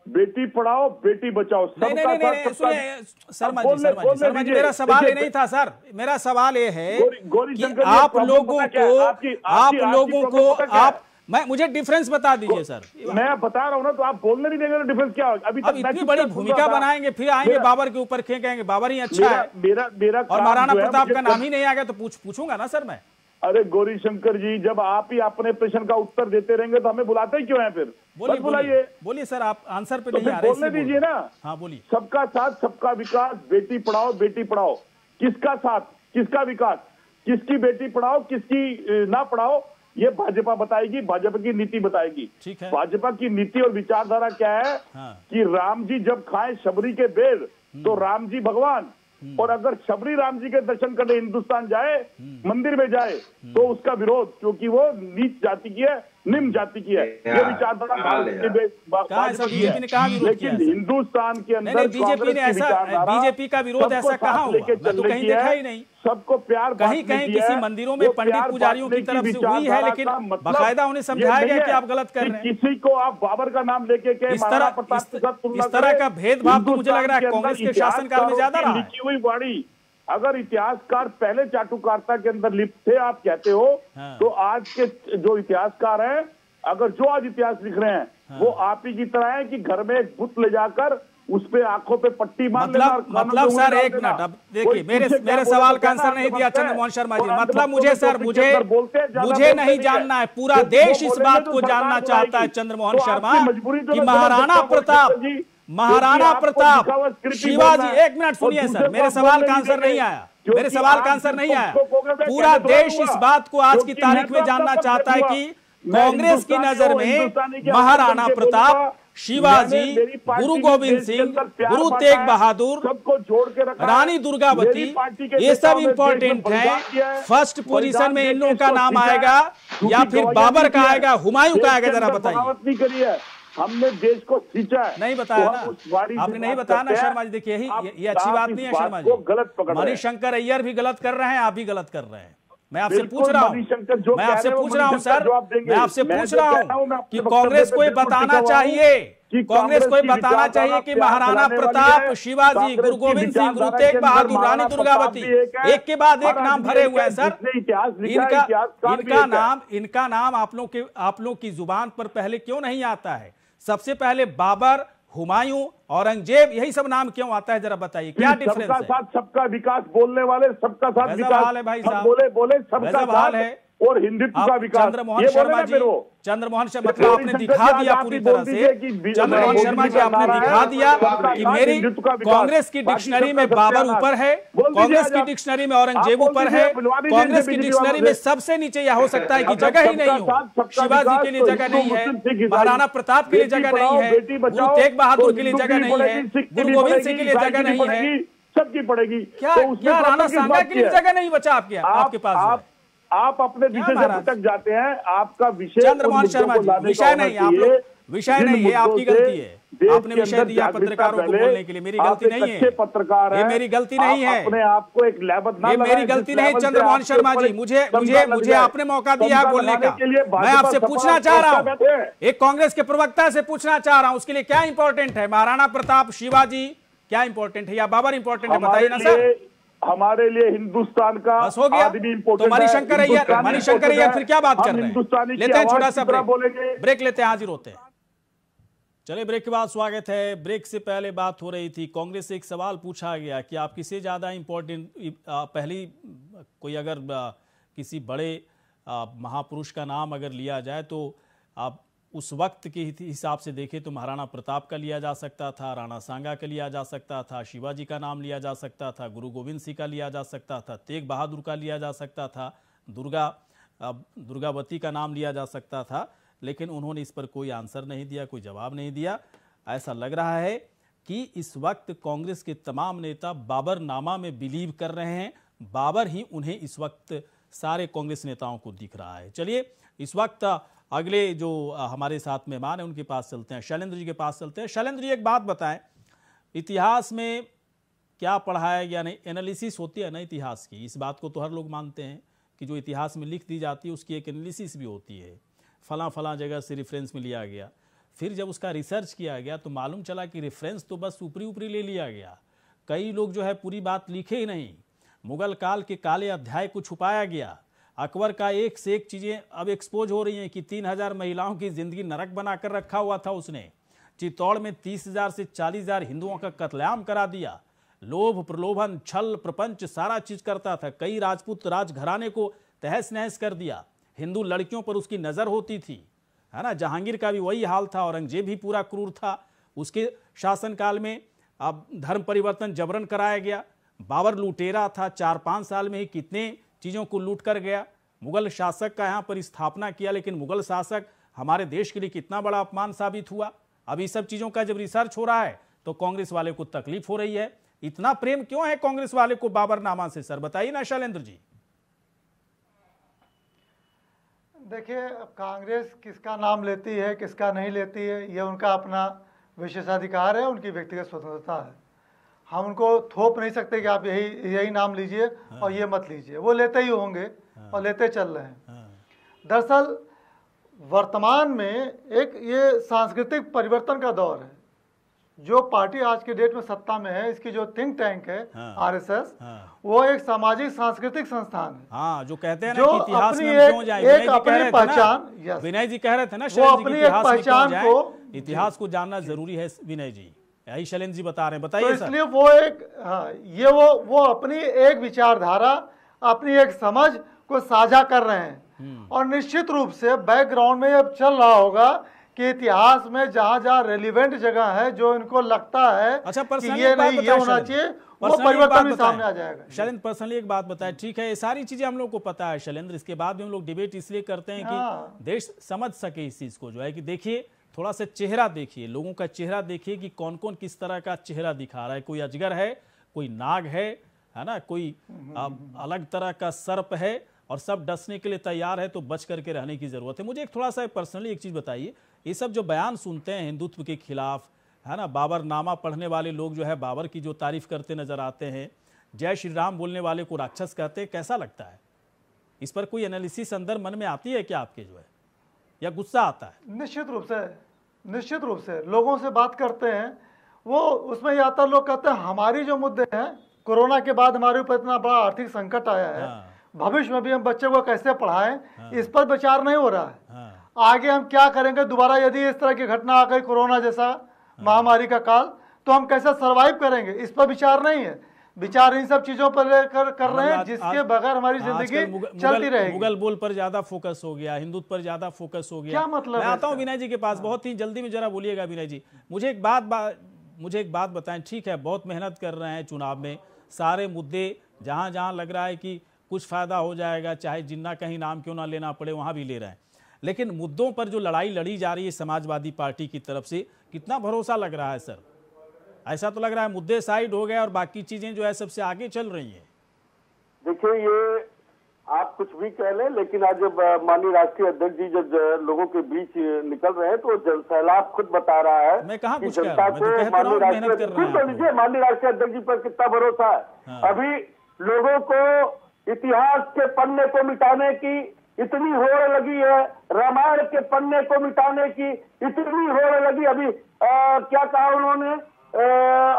बेटी पढ़ाओ बेटी बचाओ, सबका साथ। शर्मा जी मेरा सवाल ये नहीं था सर, मेरा सवाल ये है कि आप लोगों को मुझे डिफरेंस बता दीजिए सर। मैं बता रहा हूँ ना, तो आप बोलने नहीं देंगे तो डिफरेंस क्या होगा? अभी अब इतनी बड़ी भूमिका बनाएंगे, फिर आएंगे बाबर के ऊपर खेकेंगे, बाबर ही अच्छा है, मेरा और महाराणा प्रताप का नाम ही नहीं आ गया तो पूछूंगा ना सर मैं। अरे गौरी शंकर जी, जब आप ही अपने प्रश्न का उत्तर देते रहेंगे तो हमें बुलाते ही क्यों हैं फिर? बुलाइए, बोलिए सर, आप आंसर पे तो नहीं आ रहे, बोलने दीजिए ना। हाँ बोलिए। सबका साथ सबका विकास, बेटी पढ़ाओ बेटी पढ़ाओ। किसका साथ, किसका विकास, किसकी बेटी पढ़ाओ, किसकी ना पढ़ाओ, ये भाजपा बताएगी, भाजपा की नीति बताएगी। ठीक है। भाजपा की नीति और विचारधारा क्या है? हाँ। कि राम जी जब खाए शबरी के बेर तो राम जी भगवान, और अगर शबरी राम जी के दर्शन करने हिंदुस्तान जाए, मंदिर में जाए, तो उसका विरोध, क्योंकि वो नीच जाति की है, निम्न जाति की है। ये विचारधारा भारत की है, लेकिन हिंदुस्तान के अंदर बीजेपी ने ऐसा, बीजेपी का विरोध ऐसा कहाँ हुआ? मैं तो कहीं देखा ही नहीं। सबको प्यार कहीं किसी मंदिरों में पंडित पुजारियों की तरफ से हुई है, लेकिन बाकायदा उन्हें समझाया गया कि आप गलत कर रहे हैं। किसी को आप बाबर का नाम लेके इस तरह का भेदभाव तो मुझे लग रहा है कांग्रेस के शासनकाल में ज्यादा रहा है। लिखी हुई वाणी, अगर इतिहासकार पहले चाटुकारिता के अंदर लिप्त थे आप कहते हो, तो आज के जो इतिहासकार हैं, अगर जो आज इतिहास लिख रहे हैं, वो आप ही की तरह है कि घर में एक बुत ले जाकर उस पे आंखों पे पट्टी मार मतलब सर एक मिनट, अब देखिए मेरे सवाल का आंसर नहीं दिया चंद्रमोहन शर्मा जी। मतलब मुझे नहीं जानना है, पूरा देश इस बात को जानना चाहता है चंद्रमोहन शर्मा कि महाराणा प्रताप शिवाजी, एक मिनट सुनिए सर, मेरे सवाल का आंसर नहीं आया, मेरे सवाल का आंसर नहीं आया। पूरा देश इस बात को आज की तारीख में जानना चाहता है कि कांग्रेस की नजर में महाराणा प्रताप, शिवाजी, गुरु गोविंद सिंह, गुरु तेग बहादुर, सबको जोड़ के रखा, रानी दुर्गावती, ये सब इंपॉर्टेंट हैं। फर्स्ट पोजीशन में इन लोगों का नाम आएगा या फिर बाबर का आएगा, हुमायूं का आएगा, जरा बताइए। हमने देश को सींचा है, नहीं बताया ना आपने, नहीं बताया ना शर्मा जी। देखिए ये अच्छी बात नहीं है शर्मा जी, गलत पकड़, मणिशंकर अय्यर भी गलत कर रहे हैं, आप भी गलत कर रहे हैं। मैं आपसे पूछ रहा हूं, मैं आपसे पूछ रहा हूं सर, मैं आपसे पूछ रहा हूं कि कांग्रेस को ये बताना चाहिए, कांग्रेस को ये बताना चाहिए कि महाराणा प्रताप, शिवाजी, गुरु गोविंद सिंह, गुरु तेग बहादुर, रानी दुर्गावती, एक के बाद एक नाम भरे हुए हैं सर। इनका नाम आप लोग की जुबान पर पहले क्यों नहीं आता है? सबसे पहले बाबर, हुमायूं, औरंगजेब, यही सब नाम क्यों आता है, जरा बताइए क्या डिफरेंस है? सबका साथ सबका विकास बोलने वाले, सबका साथ विकास है भाई साहब, बोले सबका साथ है, और हिंदुत्व का विकास। चंद्रमोहन शर्मा जी, चंद्रमोहन शर्मा मतलब आपने दिखा दिया पूरी तरह से, चंद्रमोहन शर्मा जी आपने दिखा दिया कि मेरी कांग्रेस की डिक्शनरी में बाबर ऊपर है, कांग्रेस की डिक्शनरी में औरंगजेब ऊपर है, कांग्रेस की डिक्शनरी में सबसे नीचे यह हो सकता है कि जगह ही नहीं हो, शिवाजी के लिए जगह नहीं है, महाराणा प्रताप के लिए जगह नहीं है, गुरु तेग बहादुर के लिए जगह नहीं है, गुरु गोविंद सिंह के लिए जगह नहीं है, सबकी पड़ेगी। क्या राणा सांगा के लिए जगह नहीं बचा आपके पास? आप अपने विषय से भटक जाते हैं, आपका विषय चंद्रमोहन शर्मा जी, विषय नहीं, आप लोग विषय नहीं है, आपकी गलती है, आपने विषय दिया पत्रकारों को बोलने के लिए, मेरी गलती नहीं है, पत्रकार है, ये मेरी गलती नहीं है, अपने आप को एक लेवल ना, ये मेरी गलती नहीं। चंद्रमोहन शर्मा जी, मुझे आपने मौका दिया है बोलने का, मैं आपसे पूछना चाह रहा हूँ, एक कांग्रेस के प्रवक्ता से पूछना चाह रहा हूँ, उसके लिए क्या इंपॉर्टेंट है? महाराणा प्रताप, शिवाजी क्या इंपॉर्टेंट है या बाबर इंपॉर्टेंट है? बताइए ना सर। हमारे लिए हिंदुस्तान का बस हो गया, तो मणिशंकर अय्यर फिर क्या बात कर रहे हैं? लेते हैं छोटा सा ब्रेक लेते हैं, हाजिर होते हैं। चलिए ब्रेक के बाद स्वागत है। ब्रेक से पहले बात हो रही थी, कांग्रेस से एक सवाल पूछा गया कि आप किससे ज्यादा इंपॉर्टेंट, पहली कोई अगर किसी बड़े महापुरुष का नाम अगर लिया जाए तो आप उस वक्त के हिसाब से देखें तो महाराणा प्रताप का लिया जा सकता था, राणा सांगा का लिया जा सकता था, शिवाजी का नाम लिया जा सकता था, गुरु गोविंद सिंह का लिया जा सकता था, तेग बहादुर का लिया जा सकता था, दुर्गावती का नाम लिया जा सकता था, लेकिन उन्होंने इस पर कोई आंसर नहीं दिया, कोई जवाब नहीं दिया। ऐसा लग रहा है कि इस वक्त कांग्रेस के तमाम नेता बाबरनामा में बिलीव कर रहे हैं, बाबर ही उन्हें इस वक्त सारे कांग्रेस नेताओं को दिख रहा है। चलिए इस वक्त अगले जो हमारे साथ मेहमान हैं उनके पास चलते हैं, शैलेंद्र जी के पास चलते हैं। शैलेंद्र जी एक बात बताएं, इतिहास में क्या पढ़ाया गया, नहीं एनालिसिस होती है ना इतिहास की, इस बात को तो हर लोग मानते हैं कि जो इतिहास में लिख दी जाती है उसकी एक एनालिसिस भी होती है, फलां जगह से रेफरेंस में लिया गया, फिर जब उसका रिसर्च किया गया तो मालूम चला कि रेफरेंस तो बस ऊपरी ले लिया गया, कई लोग जो है पूरी बात लिखे ही नहीं, मुगल काल के काले अध्याय को छुपाया गया, अकबर का एक से एक चीजें अब एक्सपोज हो रही हैं कि 3000 महिलाओं की जिंदगी नरक बनाकर रखा हुआ था उसने। चित्तौड़ में 30,000 से 40,000 हिंदुओं का कत्लेआम करा दिया। लोभ प्रलोभन छल प्रपंच सारा चीज करता था। कई राजपूत राजघराने को तहस नहस कर दिया। हिंदू लड़कियों पर उसकी नजर होती थी, है ना। जहांगीर का भी वही हाल था। औरंगजेब भी पूरा क्रूर था। उसके शासनकाल में अब धर्म परिवर्तन जबरन कराया गया। बाबर लुटेरा था, 4-5 साल में ही कितने चीज़ों को लूट कर गया। मुगल शासक का यहाँ पर स्थापना किया, लेकिन मुगल शासक हमारे देश के लिए कितना बड़ा अपमान साबित हुआ। अब इस सब चीज़ों का जब रिसर्च हो रहा है तो कांग्रेस वाले को तकलीफ हो रही है। इतना प्रेम क्यों है कांग्रेस वाले को बाबरनामा से, सर बताइए ना शैलेंद्र जी। देखिए, कांग्रेस किसका नाम लेती है किसका नहीं लेती है ये उनका अपना विशेषाधिकार है, उनकी व्यक्तिगत स्वतंत्रता है। हम उनको थोप नहीं सकते कि आप यही नाम लीजिए और ये मत लीजिए। वो लेते ही होंगे और लेते चल रहे हैं। दरअसल वर्तमान में एक ये सांस्कृतिक परिवर्तन का दौर है। जो पार्टी आज के डेट में सत्ता में है, इसकी जो थिंक टैंक है आरएसएस, वो एक सामाजिक सांस्कृतिक संस्थान है। हाँ, जो कहते हैं ना कि इतिहास में हम क्यों जाएं, विनय जी कह रहे थे ना, वो अपनी एक पहचान को, इतिहास को जानना जरूरी है। विनय जी यही शैलेंद्र जी बता रहे हैं, बताइए। तो इसलिए वो एक वो अपनी एक विचारधारा, अपनी एक समझ को साझा कर रहे हैं। और निश्चित रूप से बैकग्राउंड में अब चल रहा होगा कि इतिहास में जहां जहां रेलिवेंट जगह है, जो इनको लगता है अच्छा, कि ये नहीं ये होना चाहिए, वो परिवर्तन भी सामने आ जाएगा। शैलेंद्र पर्सनली एक बात बताए, ठीक है ये सारी चीजें हम लोग को पता है शैलेंद्र, इसके बाद भी हम लोग डिबेट इसलिए करते हैं कि देश समझ सके इस चीज को, जो है कि देखिए थोड़ा सा चेहरा देखिए, लोगों का चेहरा देखिए कि कौन कौन किस तरह का चेहरा दिखा रहा है। कोई अजगर है, कोई नाग है ना, कोई अलग तरह का सर्प है, और सब डसने के लिए तैयार है। तो बच करके रहने की जरूरत है। मुझे एक थोड़ा सा पर्सनली एक चीज बताइए, ये सब जो बयान सुनते हैं हिंदुत्व के खिलाफ, है ना, बाबरनामा पढ़ने वाले लोग जो है बाबर की जो तारीफ करते नजर आते हैं, जय श्री राम बोलने वाले को राक्षस कहते हैं, कैसा लगता है? इस पर कोई एनालिसिस अंदर मन में आती है क्या आपके, जो है, या गुस्सा आता है? निश्चित रूप से लोगों से बात करते हैं, वो उसमें ये आता है, लोग कहते हैं हमारी जो मुद्दे हैं, कोरोना के बाद हमारे ऊपर इतना बड़ा आर्थिक संकट आया है, भविष्य में भी हम बच्चे को कैसे पढ़ाएं, इस पर विचार नहीं हो रहा है। आगे हम क्या करेंगे दोबारा यदि इस तरह की घटना आ गई, कोरोना जैसा महामारी का काल, तो हम कैसे सरवाइव करेंगे, इस पर विचार नहीं है। विचार इन सब चीजों पर लेकर कर रहे हैं जिसके बगैर हमारी जिंदगी चलती रहेगी। मुगल बोल पर ज्यादा फोकस हो गया, हिंदुत्व पर ज्यादा फोकस हो गया। क्या मतलब? मैं आता हूं विनय जी के पास, बहुत ही जल्दी में जरा बोलिएगा विनय जी। मुझे एक बात बताएं, ठीक है बहुत मेहनत कर रहे हैं चुनाव में, सारे मुद्दे जहां जहां लग रहा है कि कुछ फायदा हो जाएगा, चाहे जिन्ना कहीं नाम क्यों ना लेना पड़े वहां भी ले रहे हैं, लेकिन मुद्दों पर जो लड़ाई लड़ी जा रही है समाजवादी पार्टी की तरफ से, कितना भरोसा लग रहा है सर? ऐसा तो लग रहा है मुद्दे साइड हो गए और बाकी चीजें जो है सबसे आगे चल रही हैं। देखिए, ये आप कुछ भी कह लें, लेकिन आज जब माननीय राष्ट्रीय अध्यक्ष जी जब लोगों के बीच निकल रहे हैं तो जनसैलाब खुद बता रहा है। मैं कहाँ कुछ जनता को माननीय राष्ट्रीय अध्यक्ष जी पर कितना भरोसा है। अभी लोगों को इतिहास के पन्ने को मिटाने की इतनी होड़ लगी है, रामायण के पन्ने को मिटाने की इतनी होड़ लगी। अभी क्या कहा उन्होंने,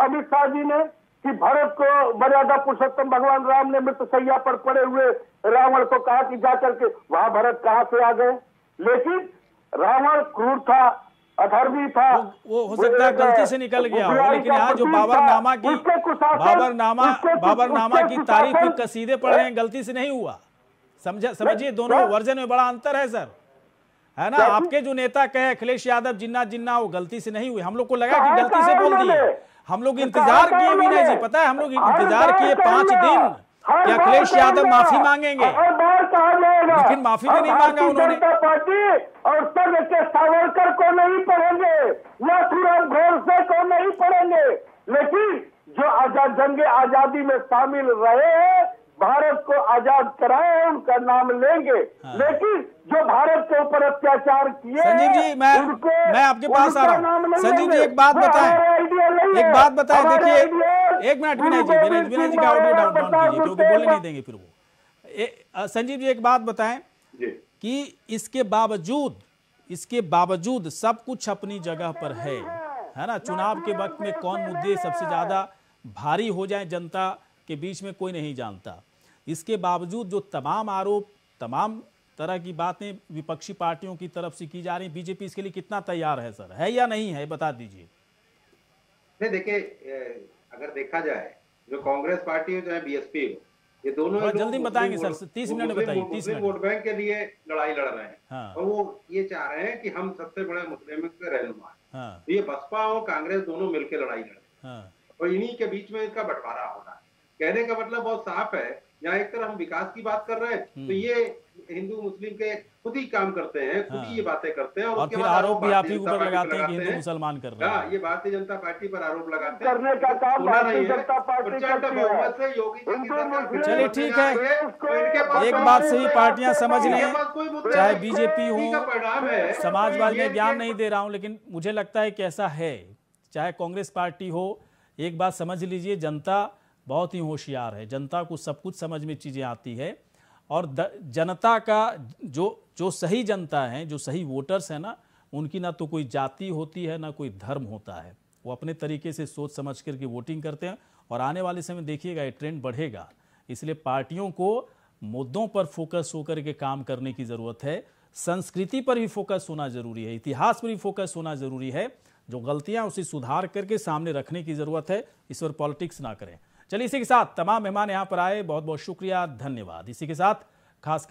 अमित शाह जी ने, कि भारत को मर्यादा पुरुषोत्तम भगवान राम ने मृतशैया पर पड़े हुए रावण को कहा कि जाकर के वहां भरत कहां से आ गए। लेकिन रावण क्रूर था, अधर्मी था, वो हो सकता है गलती से निकल गया हो, लेकिन यहाँ जो बाबरनामा की तारीफ के कसीदे पढ़ रहे हैं, गलती से नहीं हुआ। समझिए दोनों वर्जन में बड़ा अंतर है सर, है ना। आपके जो नेता कहे अखिलेश यादव जिन्ना वो गलती से नहीं हुई। हम लोग को लगा कि गलती से बोल दिए, हम लोग इंतजार किए विनय जी, पता है हम लोग इंतजार किए 5 दिन कि अखिलेश यादव माफी मांगेंगे, लेकिन माफी भी नहीं मांगा उन्होंने। पार्टी और सब के सावरकर को नहीं पढ़ेंगे या सूरज गोडसे को नहीं पढ़ेंगे, लेकिन जो आजाद जंग आजादी में शामिल रहे हैं, भारत को आजाद कराए, उनका नाम लेंगे। लेकिन जो भारत के ऊपर अत्याचार किए, संजीव जी मैं आपके पास आ रहा हूँ। संजीव जी एक बात बताएं, देखिए एक मिनट विनय जी का ऑडियो डाउन कीजिए क्योंकि बोलने नहीं देंगे फिर वो। संजीव जी एक बात बताएं कि इसके बावजूद सब कुछ अपनी जगह पर है ना। चुनाव के वक्त में कौन मुद्दे सबसे ज्यादा भारी हो जाए जनता के बीच में कोई नहीं जानता। इसके बावजूद जो तमाम आरोप तमाम तरह की बातें विपक्षी पार्टियों की तरफ से की जा रही, बीजेपी इसके लिए कितना तैयार है सर, है या नहीं है, बता दीजिए। नहीं, देखिए, अगर देखा जाए जो कांग्रेस पार्टी हो चाहे बीएसपी हो, ये दोनों ही जल्दी बताएंगे सर, 30 मिनट में बताइए। 30 मिनट वोट बैंक के लिए लड़ाई लड़ रहे हैं। हाँ। और वो ये चाह रहे हैं कि हम सबसे बड़े मुस्लिम के रहनुमा हैं। हाँ। तो ये बसपा और कांग्रेस दोनों मिलकर लड़ाई लड़ रहे हैं। हाँ। और इन्हीं के बीच में इसका बंटवारा हो रहा है। कहने का मतलब बहुत साफ है, यहाँ एक तरफ हम विकास की बात कर रहे हैं तो ये हिंदू मुस्लिम के खुद ही काम करते हैं, खुद ही ये बातें करते हैं, और फिर आरोप भी आप ही ऊपर लगाते हैं कि हिंदू मुसलमान कर रहे हैं। ये भारतीय जनता पार्टी पर आरोप लगाते हैं। करने का काम भारतीय जनता पार्टी बहुमत से योगी जी की सरकार। चलिए ठीक है, एक बात सही पार्टियां समझ लें, चाहे बीजेपी हो, समाजवादी में बयान नहीं दे रहा हूं, लेकिन मुझे लगता है कि ऐसा है, चाहे कांग्रेस पार्टी हो, एक बात समझ लीजिए, जनता बहुत ही होशियार है, जनता को सब कुछ समझ में चीज़ें आती है। और जनता का जो सही जनता है, जो सही वोटर्स हैं ना, उनकी ना तो कोई जाति होती है ना कोई धर्म होता है, वो अपने तरीके से सोच समझ करके वोटिंग करते हैं। और आने वाले समय देखिएगा ये ट्रेंड बढ़ेगा, इसलिए पार्टियों को मुद्दों पर फोकस होकर के काम करने की ज़रूरत है, संस्कृति पर भी फोकस होना ज़रूरी है, इतिहास पर भी फोकस होना ज़रूरी है, जो गलतियाँ उसे सुधार करके सामने रखने की ज़रूरत है, इस पर पॉलिटिक्स ना करें। चलिए, इसी के साथ तमाम मेहमान यहाँ पर आए, बहुत बहुत शुक्रिया, धन्यवाद। इसी के साथ खास